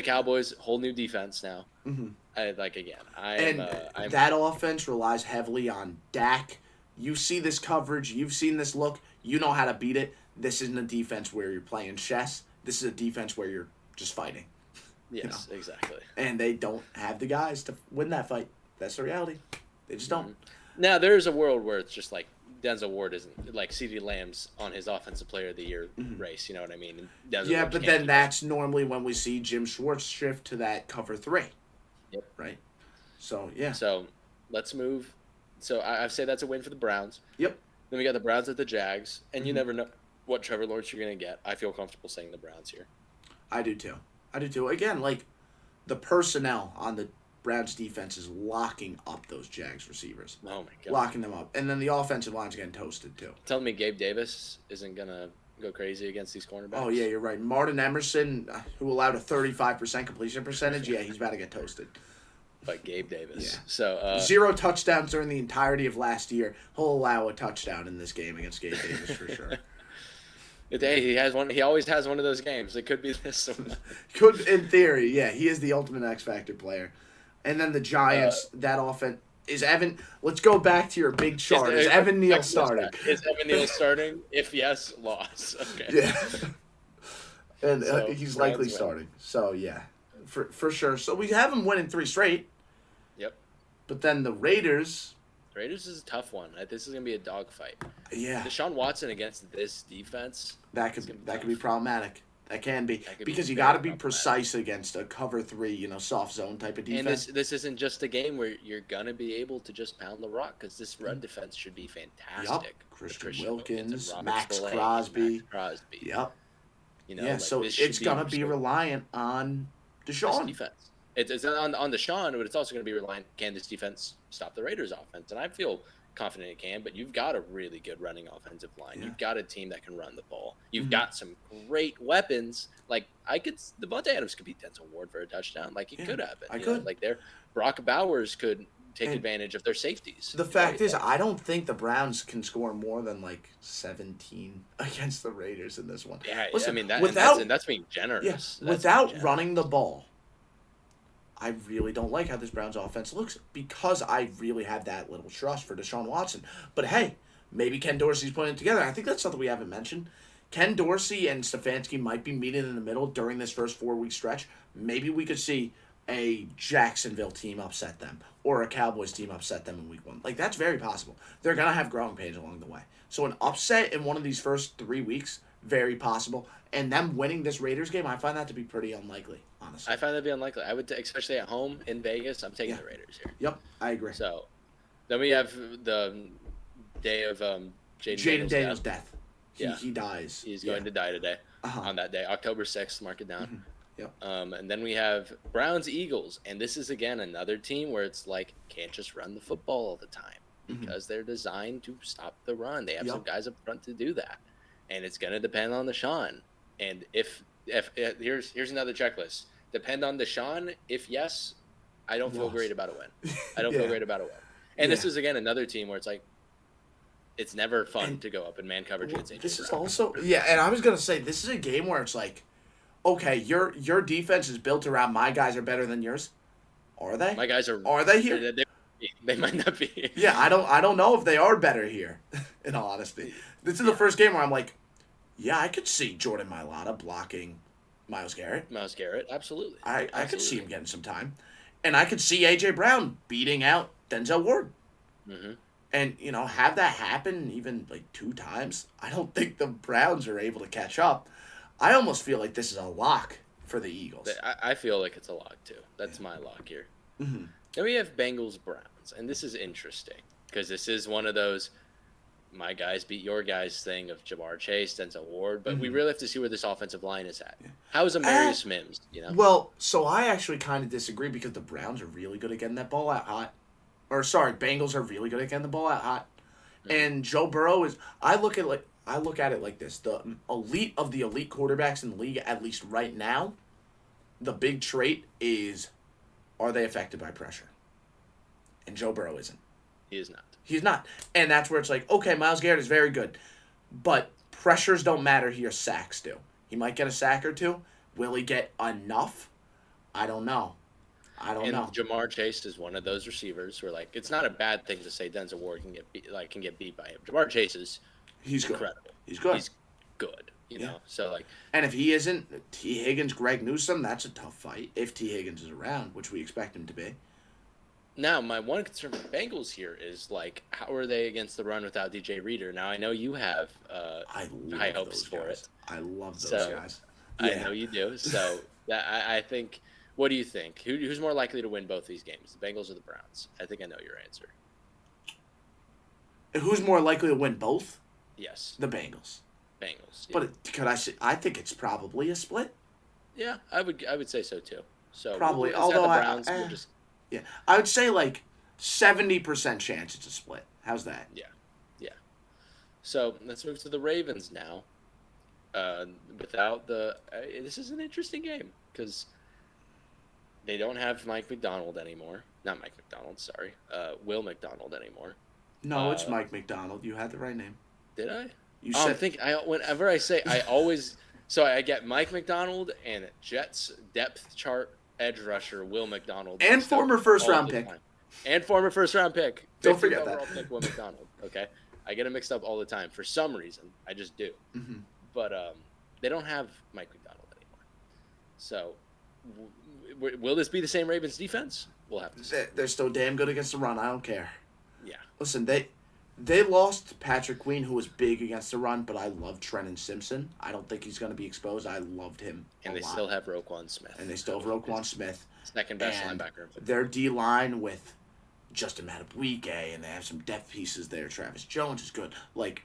Cowboys whole new defense now. Mm-hmm. I'm that offense relies heavily on Dak. You see this coverage. You've seen this look. You know how to beat it. This isn't a defense where you're playing chess. This is a defense where you're just fighting. Yes, exactly. And they don't have the guys to win that fight. That's the reality. They just don't. Now, there's a world where it's just like Denzel Ward isn't like CeeDee Lamb's on his Offensive Player of the Year race. You know what I mean? And Denzel But then that's normally when we see Jim Schwartz shift to that cover 3. Yep. Right? So, yeah. So, let's move. So, I say that's a win for the Browns. Yep. Then we got the Browns at the Jags. And you never know what Trevor Lawrence you're going to get. I feel comfortable saying the Browns here. I do too. Again, like, the personnel on the Browns defense is locking up those Jags receivers. Oh, my God. Locking them up. And then the offensive line's getting toasted, too. Tell me Gabe Davis isn't going to go crazy against these cornerbacks. Oh, yeah, you're right. Martin Emerson, who allowed a 35% completion percentage, he's about to get toasted. But Gabe Davis. Yeah. So 0 touchdowns during the entirety of last year. He'll allow a touchdown in this game against Gabe Davis for sure. He has one. He always has one of those games. It could be this one. Could, in theory, yeah. He is the ultimate X Factor player. And then the Giants, that offense is Evan. Let's go back to your big chart. Is Evan Neal starting? Is Evan Neal starting? If yes, loss. Okay. Yeah. And So, he's Browns likely win. starting. So yeah, for sure. So we have him winning 3 straight. Yep. But then the Raiders. Raiders is a tough one. This is gonna be a dogfight. Yeah. Deshaun Watson against this defense. That could be problematic. That can be because you very got to be problematic. precise against a cover 3, soft zone type of defense. And this isn't just a game where you're gonna be able to just pound the rock because this run defense should be fantastic. Yup. Christian Wilkins, Robert Max Spillane, Crosby. Max Crosby. Yep. Yeah, so it's gonna be reliant on Deshaun. Defense. It's on Deshaun, but it's also going to be reliant. Can this defense stop the Raiders' offense? And I feel confident it can. But you've got a really good running offensive line. Yeah. You've got a team that can run the ball. You've got some great weapons. Like Devontae Adams could beat Denzel Ward for a touchdown. Like he could have it. Like Brock Bowers could take advantage of their safeties. The fact is, I don't think the Browns can score more than 17 against the Raiders in this one. Yeah, Listen, I mean that's being generous. Yeah, without running the ball, I really don't like how this Browns offense looks because I really have that little trust for Deshaun Watson. But hey, maybe Ken Dorsey's putting it together. I think that's something we haven't mentioned. Ken Dorsey and Stefanski might be meeting in the middle during this first 4-week stretch. Maybe we could see a Jacksonville team upset them or a Cowboys team upset them in week 1. Like, that's very possible. They're going to have growing pains along the way. So an upset in one of these first 3 weeks, very possible. And them winning this Raiders game, I find that to be pretty unlikely, honestly. I find that to be unlikely. I would, especially at home in Vegas, I'm taking the Raiders here. Yep, I agree. So then we have the day of Jaden Daniels' death. Yeah. He dies. He's going to die today on that day, October 6th. Mark it down. Yep. And then we have Browns-Eagles. And this is, again, another team where it's like, can't just run the football all the time because they're designed to stop the run. They have some guys up front to do that. And it's going to depend on Deshaun. And if here's another checklist. Depend on Deshaun. If yes, I don't feel great about a win. I don't feel great about a win. And this is, again, another team where it's like, it's never fun to go up in man coverage against AJ This is Brown. also and I was gonna say this is a game where it's like, okay, your defense is built around my guys are better than yours. Are they? My guys Are they here? They might not be. Yeah, I don't know if they are better here. In all honesty, this is the first game where I'm like, yeah, I could see Jordan Mailata blocking Myles Garrett. Absolutely. I could see him getting some time, and I could see AJ Brown beating out Denzel Ward. Mm-hmm. And, have that happen even 2 times. I don't think the Browns are able to catch up. I almost feel like this is a lock for the Eagles. I feel like it's a lock, too. That's my lock here. Mm-hmm. Then we have Bengals-Browns, and this is interesting because this is one of those my guys beat your guys thing of Jamar Chase, Denzel Ward, but we Mm-hmm. really have to see where this offensive line is at. How is Uh, Amarius Mims, you know? well, so I actually kind of disagree because the Browns are really good at getting that ball out hot. Or sorry, Bengals are really good at getting the ball out hot. Mhm. And Joe Burrow is. I look at it like this: the elite of the elite quarterbacks in the league, at least right now, the big trait is, are they affected by pressure? And Joe Burrow isn't. He is not. He's not, and that's where it's like, okay, Myles Garrett is very good, but pressures don't matter here. Sacks do. He might get a sack or two. Will he get enough? I don't know. I don't And know. Jamar Chase is one of those receivers where like it's not a bad thing to say Denzel Ward can get beat by him. Jamar Chase is He's good. incredible. He's good. He's good, you know. So like, And if he isn't, T. Higgins, Greg Newsome, that's a tough fight. If T. Higgins is around, which we expect him to be. now my one concern with the Bengals here is like, how are they against the run without DJ Reader? Now I know you have I love high hopes those for guys. it. I love those So guys. I know you do. So that I think. What do you think? Who's more likely to win both these games, the Bengals or the Browns? I think I know your answer. Who's more likely to win both? Yes, The Bengals. Bengals. Yeah. But could I say? I think it's probably a split. Yeah, I would say so too. So Probably. instead of Although the Browns, we'll just yeah, I would say like 70% chance it's a split. How's that? yeah. So let's move to the Ravens now. Without the this is an interesting game because they don't have Mike McDonald anymore. Not Mike McDonald, sorry. Will McDonald anymore. No, it's Mike McDonald. You had the right name. Did I? You I'm said thinking. Whenever I say, I always. So I get Mike McDonald and Jets depth chart edge rusher Will McDonald and mixed up former first all round the pick. time. And former first round pick. Don't 15th forget that. overall pick Will McDonald. Okay, I get him mixed up all the time for some reason. I just do. Mm-hmm. But they don't have Mike McDonald anymore. So will this be the same Ravens defense? We'll have to see. They're still damn good against the run. I don't care. Yeah. Listen, they lost Patrick Queen, who was big against the run, but I love Trenton Simpson. I don't think he's going to be exposed. I loved him And a they lot. still have Roquan Smith. And they still have Roquan Smith. Second best And linebacker. their D-line with Justin Madubuike, and they have some depth pieces there. Travis Jones is good. Like,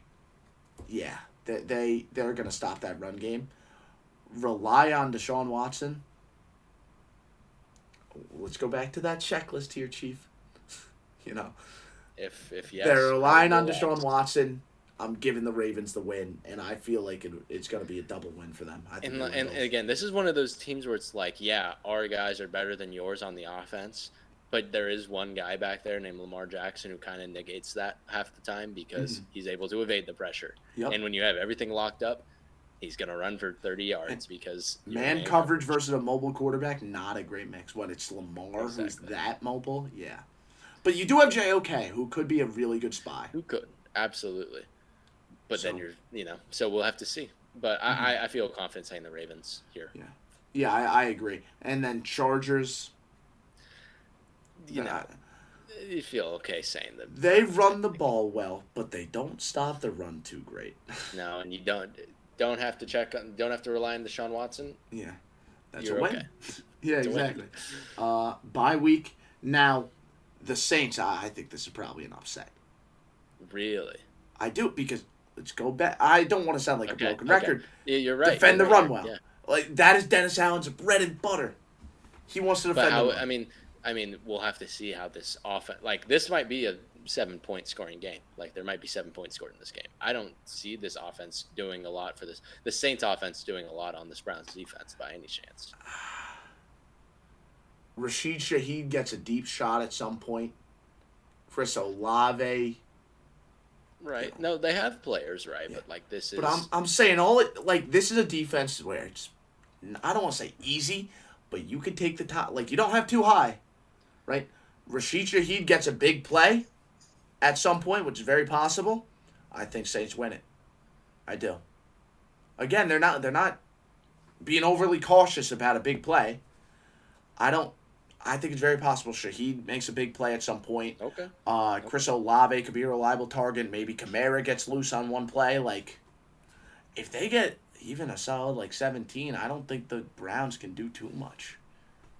yeah, they're going to stop that run game. Rely on Deshaun Watson. Let's go back to that checklist here, Chief. You know, If yes, they're relying on yes. Deshaun Watson. I'm giving the Ravens the win, and I feel like it's going to be a double win for them. I think And again, this is one of those teams where it's like, yeah, our guys are better than yours on the offense, but there is one guy back there named Lamar Jackson who kind of negates that half the time because he's able to evade the pressure. Yep. And when you have everything locked up, he's going to run for 30 yards because man coverage versus a mobile quarterback, not a great mix. When it's Lamar who's Exactly. that mobile, yeah. But you do have JOK, who could be a really good spy. Who could? Absolutely. But So- then so we'll have to see. But I feel confident saying the Ravens here. Yeah. Yeah, I agree. And then Chargers. You feel okay saying that. They run the ball well, but they don't stop the run too great. No, and you don't have to rely on Deshaun Watson. Yeah. That's You're a win. okay. Yeah, It's a win. exactly. Bye week. Now, the Saints, I think this is probably an upset. Really? I do, because let's go back. I don't want to sound like a broken record. Yeah, you're right. Defend you're the right. run well. Yeah. Like, that is Dennis Allen's bread and butter. He wants to defend But the run. I mean, we'll have to see how this offense. Like, this might be a 7-point scoring game. Like, there might be 7 points scored in this game. I don't see this offense doing a lot for this. The Saints offense doing a lot on this Browns defense by any chance. Rashid Shaheed gets a deep shot at some point. Chris Olave. Right. No, they have players, right? Yeah. But like this is. But I'm saying this is a defense where it's, I don't want to say easy, but you can take the top. Like, you don't have too high, right? Rashid Shaheed gets a big play at some point, which is very possible. I think Saints win it. I do. Again, they're not being overly cautious about a big play. I think it's very possible Shaheed makes a big play at some point. Okay. Chris Olave could be a reliable target. Maybe Kamara gets loose on one play. Like, if they get even a solid 17, I don't think the Browns can do too much.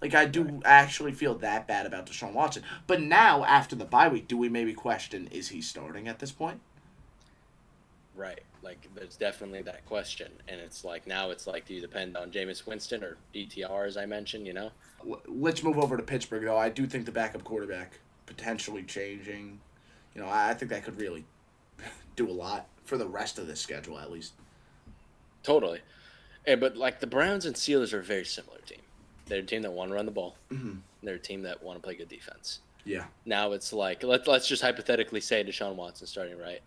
Like, I do actually feel that bad about Deshaun Watson. But now, after the bye week, do we maybe question, is he starting at this point? Right. Like, there's definitely that question. And it's like, now it's like, do you depend on Jameis Winston or DTR, as I mentioned, you know? Let's move over to Pittsburgh, though. I do think the backup quarterback potentially changing. I think that could really do a lot for the rest of the schedule, at least. Totally. But, like, the Browns and Steelers are a very similar team. They're a team that want to run the ball. Mm-hmm. They're a team that want to play good defense. Yeah. Now it's like, let's just hypothetically say Deshaun Watson starting, right?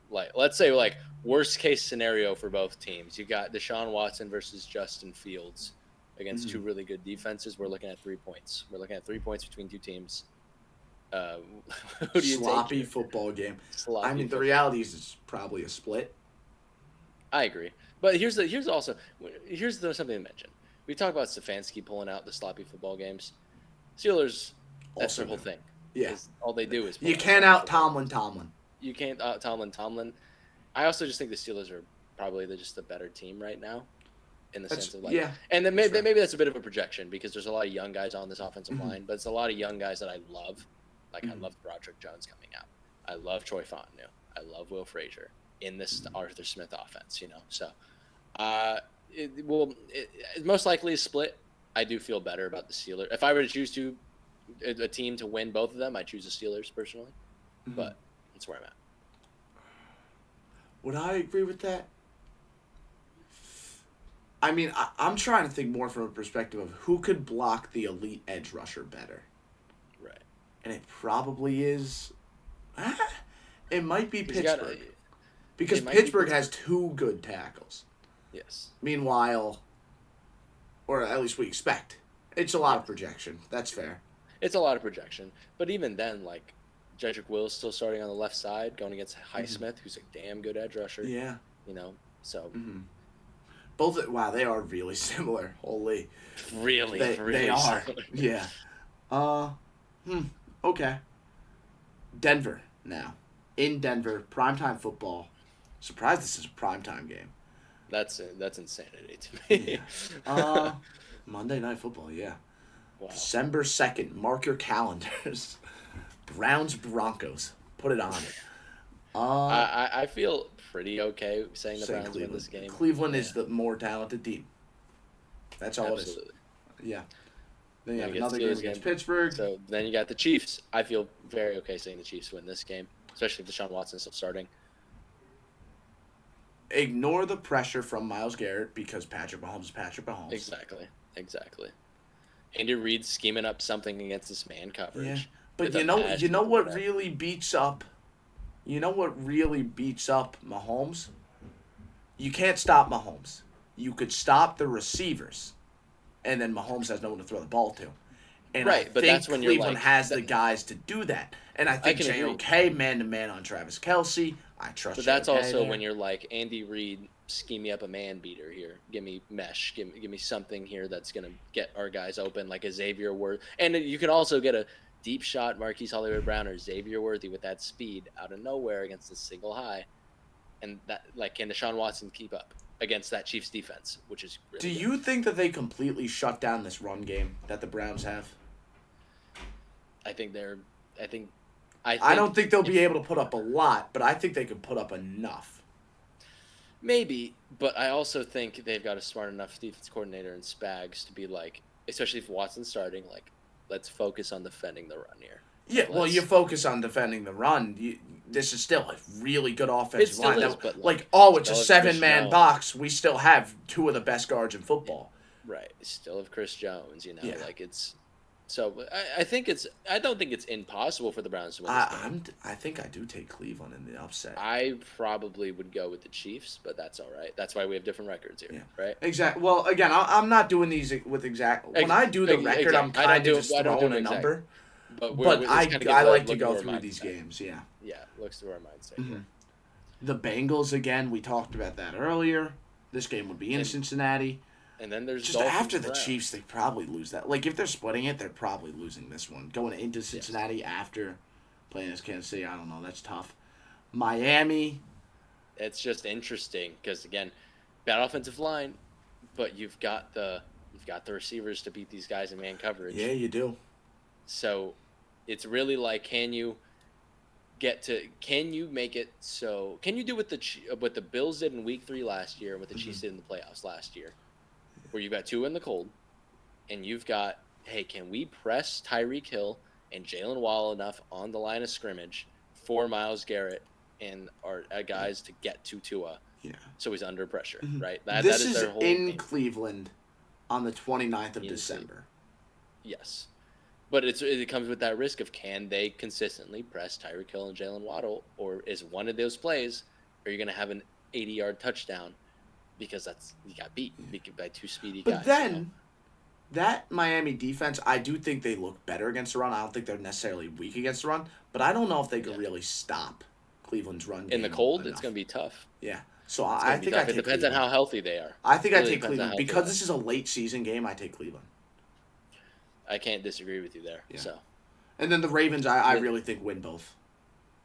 Like, let's say, like, worst case scenario for both teams. You got Deshaun Watson versus Justin Fields against two really good defenses. We're looking at 3 points. We're looking at 3 points between two teams. Who do you Sloppy take? football game. Sloppy I mean, the football. reality is it's probably a split. I agree, but here's something to mention. We talk about Stefanski pulling out the sloppy football games. Steelers, that's Also their whole good. thing. Yeah. All they do is You can't out Tomlin. You can't out Tomlin. I also just think the Steelers are probably just the better team right now, in the sense of like, yeah. And then maybe that's a bit of a projection because there's a lot of young guys on this offensive line, but it's a lot of young guys that I love. Like, I love Broderick Jones coming out. I love Troy Fontenot. I love Will Frazier in this Arthur Smith offense. So, it most likely is split. I do feel better about the Steelers. If I were to choose a team to win both of them, I choose the Steelers personally. But that's where I'm at. Would I agree with that? I mean, I'm trying to think more from a perspective of who could block the elite edge rusher better. Right. And it probably is... It might be Pittsburgh. Because Pittsburgh has two good tackles. Yes. Meanwhile, or at least we expect, it's a lot of projection. That's fair. It's a lot of projection. But even then, like, Jedrick Wills still starting on the left side, going against Highsmith, who's a damn good edge rusher. Yeah. So... Both, wow, they are really similar. Holy. Really they are. similar. Yeah. Okay. Denver now. In Denver, primetime football. Surprised this is a primetime game. That's insanity to me. Yeah. Monday Night Football, yeah. Wow. December 2nd. Mark your calendars. Browns-Broncos. Put it on. I feel pretty okay saying the Browns win this game. Cleveland is the more talented team. That's all Absolutely. it is. Yeah. Then you have another game against Pittsburgh. So then you got the Chiefs. I feel very okay saying the Chiefs win this game, especially if Deshaun Watson's still starting. Ignore the pressure from Myles Garrett because Patrick Mahomes is Patrick Mahomes. Exactly. Andy Reid scheming up something against this man coverage. Yeah. But you know what really beats up Mahomes? You can't stop Mahomes. You could stop the receivers, and then Mahomes has no one to throw the ball to. And right, but that's when Cleveland has the guys to do that. And I think JOK man-to-man on Travis Kelce. I trust. But that's also when you're like, Andy Reid, scheme me up a man beater here. Give me mesh. Give me something here that's gonna get our guys open, like a Xavier Worthy. And you can also get a deep shot Marquise Hollywood-Brown or Xavier Worthy with that speed out of nowhere against a single high. And that, like, can Deshaun Watson keep up against that Chiefs defense, which is really Do you think that they completely shut down this run game that the Browns have? I don't think they'll be able to put up a lot, but I think they could put up enough. Maybe, but I also think they've got a smart enough defense coordinator in Spags to be like, especially if Watson's starting, like, let's focus on defending the run here. Yeah, well, you focus on defending the run. This is still a really good offensive line. It's a 7-man box. We still have two of the best guards in football. Right. Still have Chris Jones, like it's. So I don't think it's impossible for the Browns to win this game. I think I do take Cleveland in the upset. I probably would go with the Chiefs, but that's all right. That's why we have different records here, right? Exactly. Well, again, I'm not doing these with exact. When I do the record, I'm kind of just throwing a number. But I like to go through these games, yeah. Yeah, looks through our mindset. Mm-hmm. The Bengals, again, we talked about that earlier. This game would be in Cincinnati. And then there's just after the Chiefs, they probably lose that. Like, if they're splitting it, they're probably losing this one. Going into Cincinnati after playing as Kansas City, I don't know. That's tough. Miami. It's just interesting because, again, bad offensive line, but you've got the receivers to beat these guys in man coverage. Yeah, you do. So it's really like, can you Can you make it so? Can you do what the Bills did in Week 3 last year and what the Chiefs did in the playoffs last year, where you've got two in the cold, and you've got, hey, can we press Tyreek Hill and Jalen Wall enough on the line of scrimmage for Myles Garrett and our guys to get to Tua? Yeah. So he's under pressure, Mhm. right? This That is is their whole in game. Cleveland on the 29th of December. Yes. But it comes with that risk of, can they consistently press Tyreek Hill and Jalen Waddle, or is one of those plays, are you going to have an 80-yard touchdown because you got beat by two speedy guys? But then, that Miami defense, I do think they look better against the run. I don't think they're necessarily weak against the run, but I don't know if they could really stop Cleveland's run game in the cold. enough. It's going to be tough. Yeah. So I think I take It depends Cleveland. on how healthy they are. I think It I really take depends on Cleveland how because healthy they this is a late season game. I take Cleveland. I can't disagree with you there. Yeah. So, and then the Ravens, I really think win both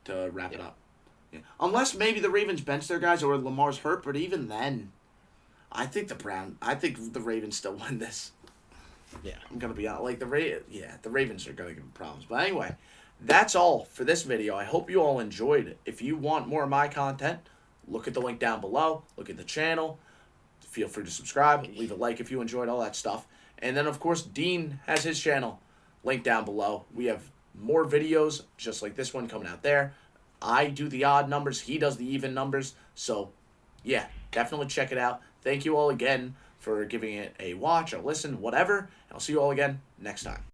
to wrap it up. Yeah. Unless maybe the Ravens bench their guys or Lamar's hurt, but even then, I think the Ravens still win this. Yeah. I'm gonna be out like the Ravens are gonna give them problems. But anyway, that's all for this video. I hope you all enjoyed it. If you want more of my content, look at the link down below. Look at the channel. Feel free to subscribe. Leave a like if you enjoyed all that stuff. And then, of course, Dean has his channel. Link down below. We have more videos just like this one coming out there. I do the odd numbers. He does the even numbers. So, yeah, definitely check it out. Thank you all again for giving it a watch, a listen, whatever. And I'll see you all again next time.